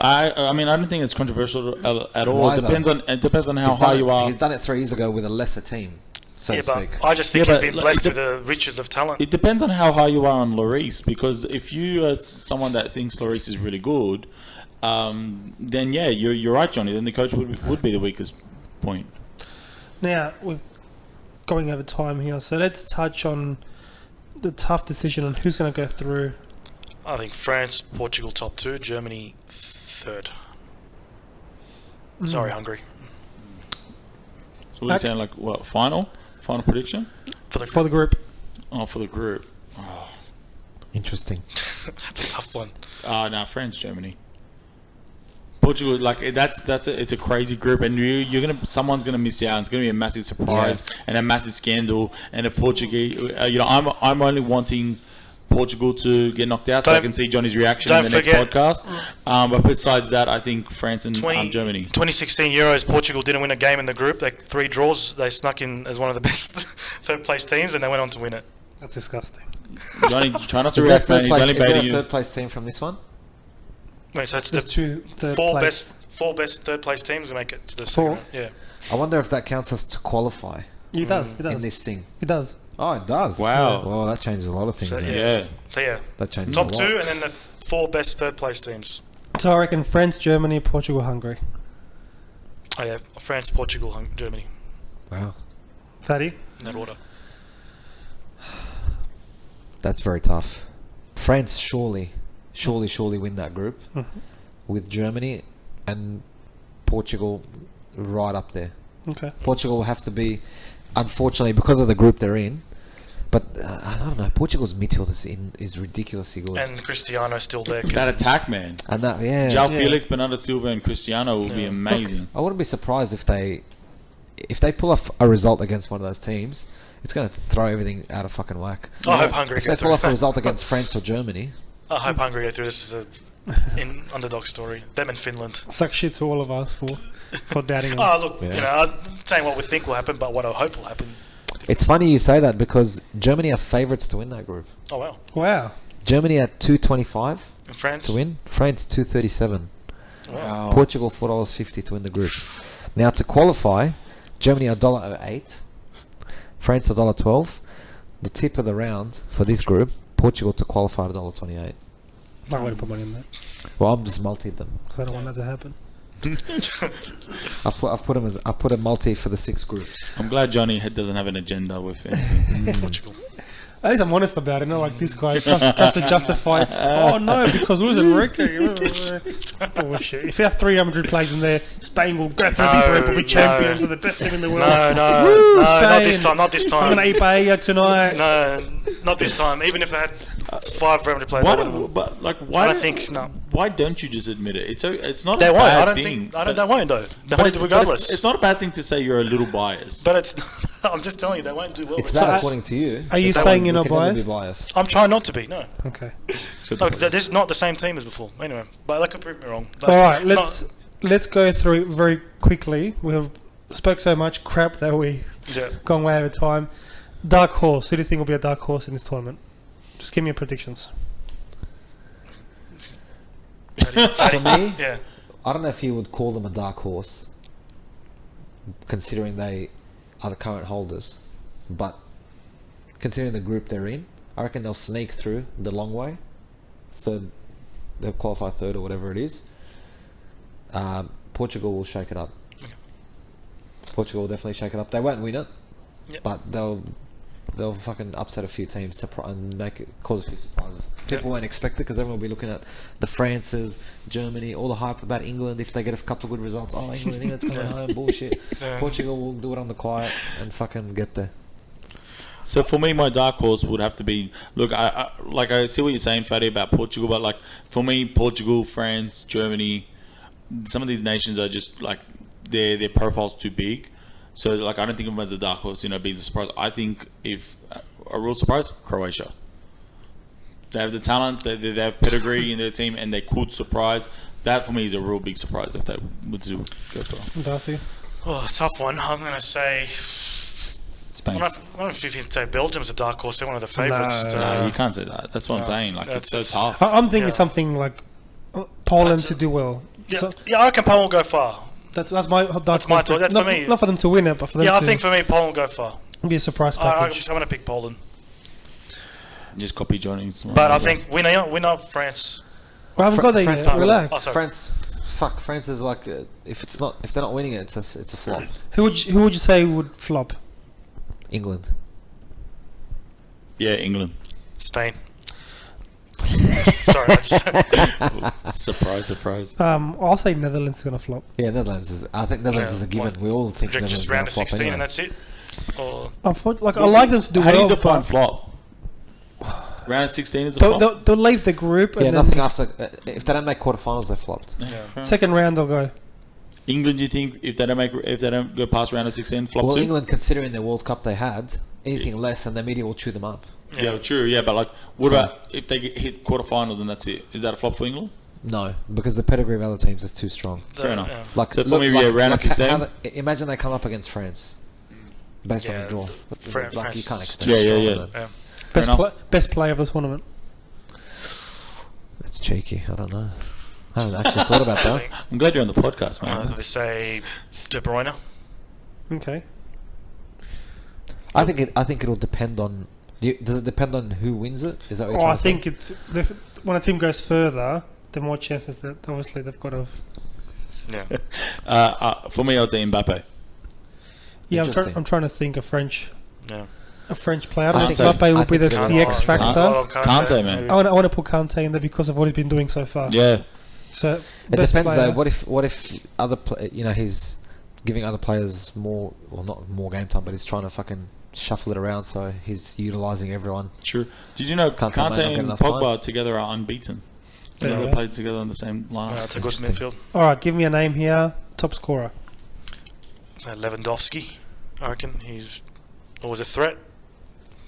I mean, I don't think it's controversial at all. Why It depends on how He's high done it- you are. He's done it 3 years ago with a lesser team, so Yeah, to but speak. I just think Yeah, he's but, been like, blessed it with the riches of talent. It depends on how high you are on Lloris, because if you are someone that thinks Lloris is really good, then yeah, you're right, Johnny. Then the coach would be the weakest point. Now we're going over time here, so let's touch on the tough decision on who's going to go through. I think France, Portugal top 2, Germany third. Sorry, Hungary. So what are you saying? Like what? Final prediction? For the For the group, Oh, for the group. Interesting. It's a tough one. No, France, Germany. Portugal, like it's a crazy group, and someone's gonna miss out. It's gonna be a massive surprise and a massive scandal. And if Portugal, I'm only wanting Portugal to get knocked out, so I can see Johnny's reaction in the next podcast. But besides that, I think France and Germany. 2016 Euros, Portugal didn't win a game in the group. 3 draws. They snuck in as one of the best third place teams, and they went on to win it. that's disgusting. Johnny, try not to Is there react, man. He's only is there baiting a you. third place team from this one? Wait, so it's There's the 2 third four place. best third place teams make it to the Four? second round. Yeah. I wonder if that counts as to qualify It does. It in does. this thing. It does. Oh, it does. Wow. Well, that changes a lot of things. So, then. Yeah. So yeah, That changes top a lot. 2, and then the 4 best third place teams. So I reckon France, Germany, Portugal, Hungary. Oh yeah, France, Portugal, Germany. Wow. Fatty? In that order. That's very tough. France surely win that group with Germany and Portugal right up there. Okay. Portugal will have to be, unfortunately, because of the group they're in. But I don't know. Portugal's midfield is ridiculously good. And Cristiano still there. That attack, man. And that, yeah. João Felix, Bernardo Silva, and Cristiano will be amazing. I wouldn't be surprised if they pull off a result against one of those teams. It's going to throw everything out of fucking whack. I hope Hungary If go they pull off a through. result against France or Germany, I hope Hungary go through. This is an underdog story. Them and Finland. Suck shit to all of us for doubting them. Oh, look, Yeah. I'm saying what we think will happen, but what I hope will happen. it's funny you say that because Germany are favourites to win that group. Oh, wow. Wow. Germany at 225 And France? to win. France 237. Wow. Portugal $4.50 to win the group. Now to qualify, Germany $1.08, France $1.12. The tip of the round for this group, Portugal to qualify $1.28. I wouldn't put money on that Well, I'm just multied them. because I don't want that to happen. I put a multi for the 6 groups. I'm glad Johnny doesn't have an agenda with anything. Portugal. At least I'm honest about it, not like this guy just to justify. Oh no, because Luis Enrique. Bullshit. If there are 300 players in there, Spain will go through the group, will be champions, are the best team in the world. No, Woo, not this Spain. time. Not this I'm gonna time. eat paella tonight. No, not this time. Even if they had 500 players, Why they don't, wouldn't. but like, I why don't think no. Why don't you just admit it? It's not They a won't. bad I don't thing. think. They won't though. They but won't regardless. it's not a bad thing to say you're a little biased. But it's. I'm just telling you, they won't do well. It's with bad us. according to you. Are you but saying you you're not can never be biased? biased? I'm trying not to be. No, Okay. look, this is not the same team as before. Anyway, but that could prove me wrong. All right, let's go through it very quickly. We have spoke so much crap that we gone way over time. Dark horse. Who do you think will be a dark horse in this tournament? Just give me your predictions. For me, Yeah. I don't know if you would call them a dark horse, considering they are the current holders, but considering the group they're in, I reckon they'll sneak through the long way. They'll qualify third or whatever it is. Portugal will shake it up. Okay. Portugal will definitely shake it up. They won't win it, Yep. but they'll fucking upset a few teams and cause a few surprises. People won't expect it because everyone will be looking at the Frances, Germany, all the hype about England if they get a couple of good results. Oh, England's coming home, bullshit. Yeah. Portugal will do it on the quiet and fucking get there. So for me, my dark horse would have to be. Look, I see what you're saying, Fatty, about Portugal, but like for me, Portugal, France, Germany, some of these nations are just like their profile's too big. So like I don't think of them as a dark horse, being a surprise. I think if a real surprise, Croatia. They have the talent, they have pedigree in their team, and they could surprise. That for me is a real big surprise if they would go for. Darcy. Oh, tough one. I'm going to say. Spain. I don't know if you can say Belgium's a dark horse. They're one of the favourites. No, you can't say that. That's what I'm saying. Like it's so tough. I'm thinking Yeah. something like Poland That's to do well. Yeah, So I reckon Poland will go far. that's my dark That's my horse. thought. That's not, for me. Not for them to win it, but for them Yeah, I to think for me, Poland will go far. be a surprise I'm package. going to pick Poland. Just copy Johnny's. But I think winner France. We haven't got there France yet. are- Relax. Oh, sorry. France is like if they're not winning it, it's a flop. Who would you say would flop? England. Yeah, England. Spain. Sorry. Surprise. I'll say Netherlands is gonna flop. Yeah, Netherlands is. I think Netherlands is a given. What? We all think Just Netherlands is round going of to flop 16 anyway. and that's it. Or Unfortunately, I like them to do How do well, you define but flop? Round of 16 is a flop. they'll leave the group. Yeah, and nothing then after. If they don't make quarterfinals, they flopped. yeah. second round they'll go. England, do you think if they don't go past round of 16, flop Well, too? England, considering the World Cup they had, anything less and the media will chew them up. Yeah, true. Yeah, but like, what So- about if they hit quarterfinals and that's it? Is that a flop for England? No, because the pedigree of other teams is too strong. Fair enough. Yeah. Like, So for me, yeah, round of 16. Imagine they come up against France, based on Yeah, the draw. France Like you can't is expect. Yeah, strong yeah. on it. Yeah. enough. Best player of the tournament. It's cheeky. I don't know. I haven't actually thought about I that. think, I'm glad you're on the podcast, man. they say De Bruyne. Okay. I think it'll depend on. Does it depend on who wins it? Is that what you're Oh, trying I to say? think it's when a team goes further, the more chances that obviously they've got of. Yeah. For me, I'd say Mbappe. Yeah, Interesting. I'm trying to think of French. Yeah. A French player. I don't think Kante. Mbappe will be the think X factor. Kante, man. I want to put Kante in there because of what he's been doing so far. Yeah. So It best depends player. though. What if other he's giving other players more, well, not more game time, but he's trying to fucking shuffle it around so he's utilising everyone. True. Did you know Kante might Kante not get and enough Pogba together are unbeaten? They Yeah. never played together on the same line. That's a good Interesting. midfield. All right, give me a name here. Top scorer. Lewandowski. I reckon he's always a threat.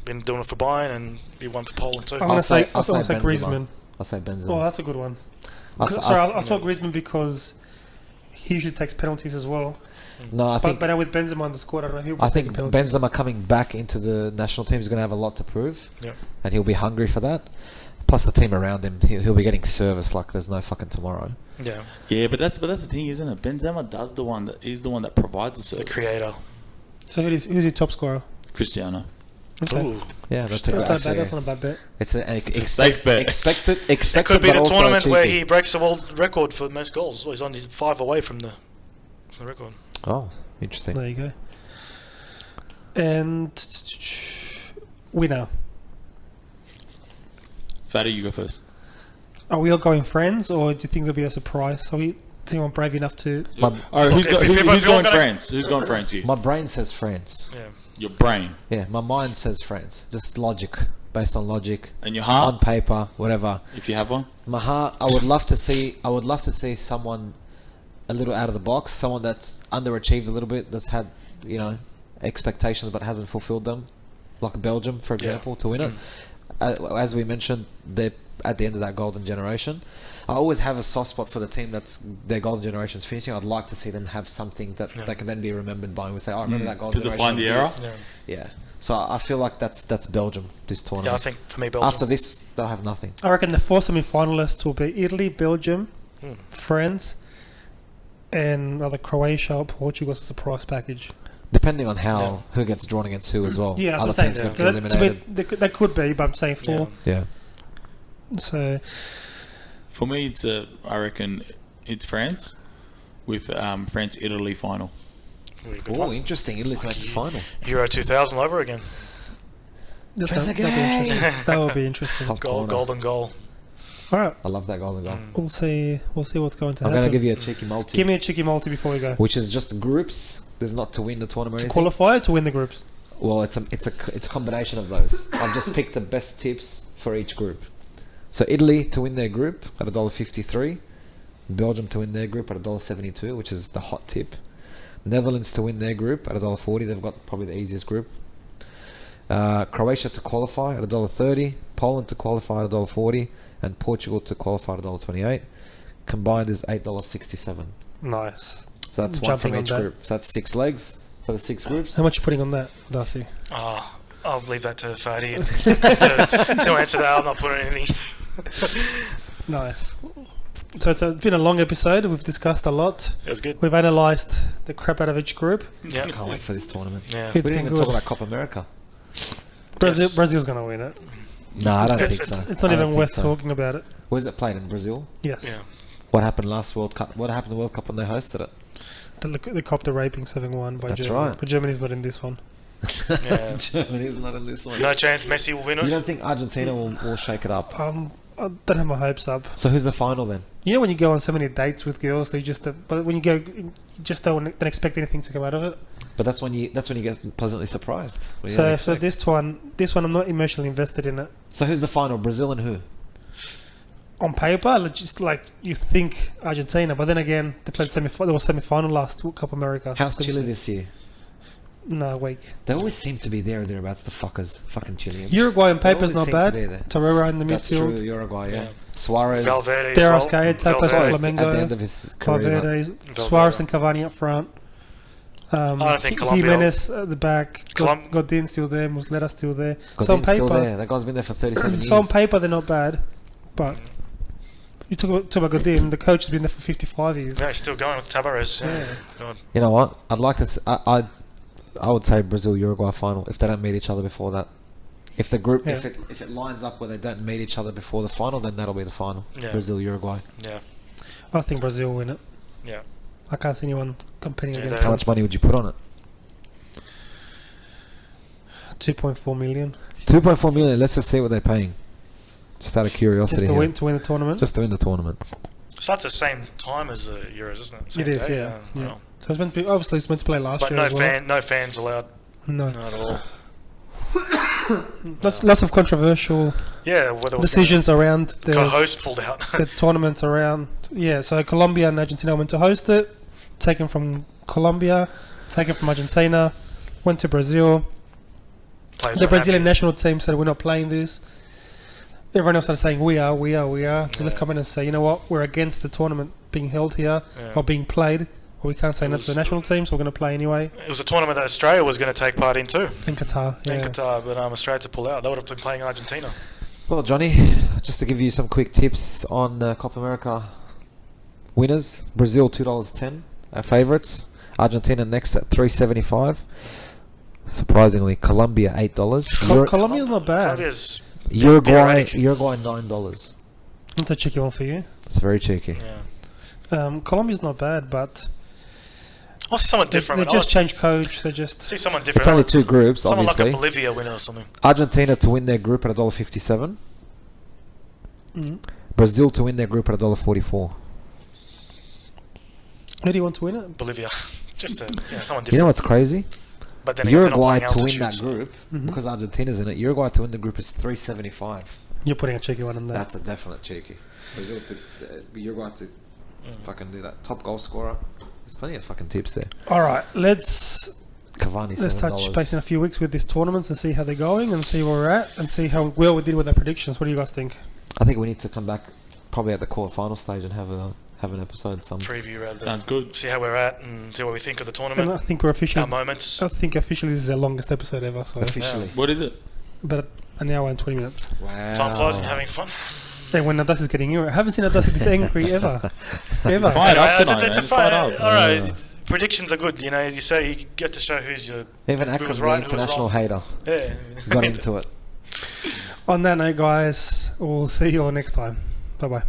Been doing it for Bayern and be one for Poland too. I'm gonna say Benzema. Griezmann. I'll say Benzema. Oh, that's a good one. I'll say- Sorry, I thought Griezmann because he usually takes penalties as well. no, I think But now with Benzema on the squad, I don't know who. I think Benzema coming back into the national team is going to have a lot to prove, Yeah. and he'll be hungry for that. Plus the team around him, he'll be getting service like there's no fucking tomorrow. Yeah. Yeah, but that's the thing, isn't it? Benzema is the one that provides the The service. creator. So who's your top scorer? Cristiano. Okay. Ooh. Yeah, that's That's not bad. actually, That's not a bad bet. it's a safe bet. Expected, It could be but the also tournament where cheeky. he breaks the world record for most goals. Well, he's on his 5 away from the record. Oh, interesting. There you go. And winner. Fatty, you go first. Are we all going friends, or do you think there'll be a surprise? Are we anyone brave enough to? All right, who's, If- go, if- who- if who's you're going gonna- France? Who's going France here? My brain says France. Yeah. Your brain Yeah, my mind says France. Just logic, based on logic, and your on heart, paper, whatever. if you have one. My heart, I would love to see someone a little out of the box, someone that's underachieved a little bit, that's had, expectations but hasn't fulfilled them, like Belgium, for example, to win it. As we mentioned, they're at the end of that golden generation. I always have a soft spot for the team that's their golden generation's finishing. I'd like to see them have something that they can then be remembered by. And we say, "Oh, remember that golden generation." To define the era. Yeah. So I feel like that's Belgium this tournament. Yeah, I think for me, Belgium. After this, they'll have nothing. I reckon the 4 semi-finalists will be Italy, Belgium, France, and either Croatia or Portugal as a surprise package. Depending on who gets drawn against who as well. Yeah, other that's what I'm teams saying. get So eliminated. that could be, but I'm saying 4. Yeah. So For me, I reckon it's France with France-Italy final. Oh, interesting. Italy to make the final. Euro 2000 over again. that'll be interesting. That will be interesting. Top Goal, corner. golden goal. All right, I love that golden goal. we'll see what's going to I'm happen. going to give you a cheeky multi. Give me a cheeky multi before we go. Which is just groups. There's not to win the tournament. To or anything. qualify or to win the groups? Well, it's a combination of those. I've just picked the best tips for each group. So Italy to win their group at $1.53, Belgium to win their group at $1.72, which is the hot tip. Netherlands to win their group at $1.40. They've got probably the easiest group. Croatia to qualify at $1.30, Poland to qualify at $1.40, and Portugal to qualify at $1.28. Combined is $8.67. Nice. So that's one Jumping from on each that. group. So that's 6 legs for the 6 groups. How much are you putting on that, Darcy? I'll leave that to Fadi to answer that. I'm not putting any. Nice. So it's been a long episode. We've discussed a lot. It was good. We've analysed the crap out of each group. Yeah. I can't wait for this tournament. Yeah. It's We been didn't even good. talk about Copa America. Brazil's going to win it. No, I don't It's- think so. It's not I don't even think worth so. talking about it. Where's it played? In Brazil? Yes. Yeah. What happened last World Cup? What happened in the World Cup when they hosted it? They copped the raping 7-1 by That's Germany. right. But Germany's not in this one. Yeah. Germany's not in this one. No chance Messi will win You it. don't think Argentina will shake it up? I don't have my hopes up. So who's the final then? You know when you go on so many dates with girls, but when you go, you just don't expect anything to come out of it. But that's when you get pleasantly surprised. When you So don't for expect. this one, I'm not emotionally invested in it. So who's the final? Brazil and who? On paper, just like you think Argentina, but then again, they played semi-final last Copa America. How's Chile this year? No, weak. They always seem to be there or thereabouts. The fuckers, fucking Chileans. Uruguay on They paper's always not seem to be bad. there. Torreira in the That's midfield. true. Uruguay, yeah. Yeah. Suarez. Valverde. Deros as well. Gaeta, Valverde. Flamengo. At the end of his career. right? Valverde, Suarez and Cavani up front. I don't think Colombia. Jimenez at the back. Colom- Godin still there. Muslera still there. So on Godin's still paper, there. That guy's been there for 37 years. so on paper they're not bad, but you talk about Godin. The coach has been there for 55 years. Yeah, he's still going with Tavares. Yeah. God. You know what? I'd like to. I would say Brazil Uruguay final if they don't meet each other before that. If the group, Yeah. if it lines up where they don't meet each other before the final, then that'll be the final. Yeah. Brazil Uruguay. Yeah. I think Brazil will win it. Yeah. I can't see anyone competing Yeah, against How them. much money would you put on it? 2.4 million. 2.4 million. Let's just see what they're paying. Just out of curiosity. Just to here. win the tournament. Just to win the tournament. So that's the same time as the Euros, isn't it? Same It is, day? yeah. Yeah. Wow. So it's meant to be, obviously it's meant to play last But year as well. no fans allowed. No. Not at all. Lots of controversial Yeah, whether it was decisions around the the host pulled out. tournaments around. Yeah, so Colombia and Argentina went to host it. Taken from Colombia, taken from Argentina, went to Brazil. Players The were Brazilian happy. national team said we're not playing this. Everyone else started saying we are. So Yeah. they've come in and say, you know what, we're against the tournament being held here Yeah. or being played. Or we can't say It no to the was- national team, so we're going to play anyway. It was a tournament that Australia was going to take part in too. In Qatar, yeah. In Qatar, but Australia to pull out. They would have been playing Argentina. Well, Johnny, just to give you some quick tips on Copa America winners: Brazil $2.10, our favourites. Argentina next at $3.75. Surprisingly, Colombia $8. Colombia's not bad. Colombia's Uruguay Bureaucratic. $9. That's a cheeky one for you. It's very cheeky. Yeah. Colombia's not bad, but I'll see someone they different. just changed coach. They just see someone different. It's only 2 groups, Someone obviously. like a Bolivia winner or something. Argentina to win their group at $1.57. Brazil to win their group at $1.44. Who do you want to win it? Bolivia. Just someone different. You know what's crazy? But then again, they're not Uruguay playing to win that altitude, so- group, Mhm. because Argentina's in it, Uruguay to win the group is $3.75. You're putting a cheeky one in there. That's a definite cheeky. Brazil to Uruguay to fucking do that. Top goal scorer. There's plenty of fucking tips there. All right, let's Cavani, Let's touch $7. base in a few weeks with these tournaments and see how they're going and see where we're at and see how well we did with our predictions. What do you guys think? I think we need to come back probably at the quarterfinal stage and have an episode. Some Preview rather. Sounds good. See how we're at and see what we think of the tournament. And I think we're officially. Our moments. I think officially this is our longest episode ever. So officially. What is it? about an hour and 20 minutes. Wow. Time flies and having fun. Hey, when Nadas is getting angry, I haven't seen Nadas this angry ever. Ever. Fired up Anyway, tonight, it's a man. fun. Fired up. All right, predictions are good. You know, you say you get to show who's your. Even who Akram, was the right, who was international wrong. hater, Yeah. got into it. On that note, guys, we'll see you all next time. Bye bye.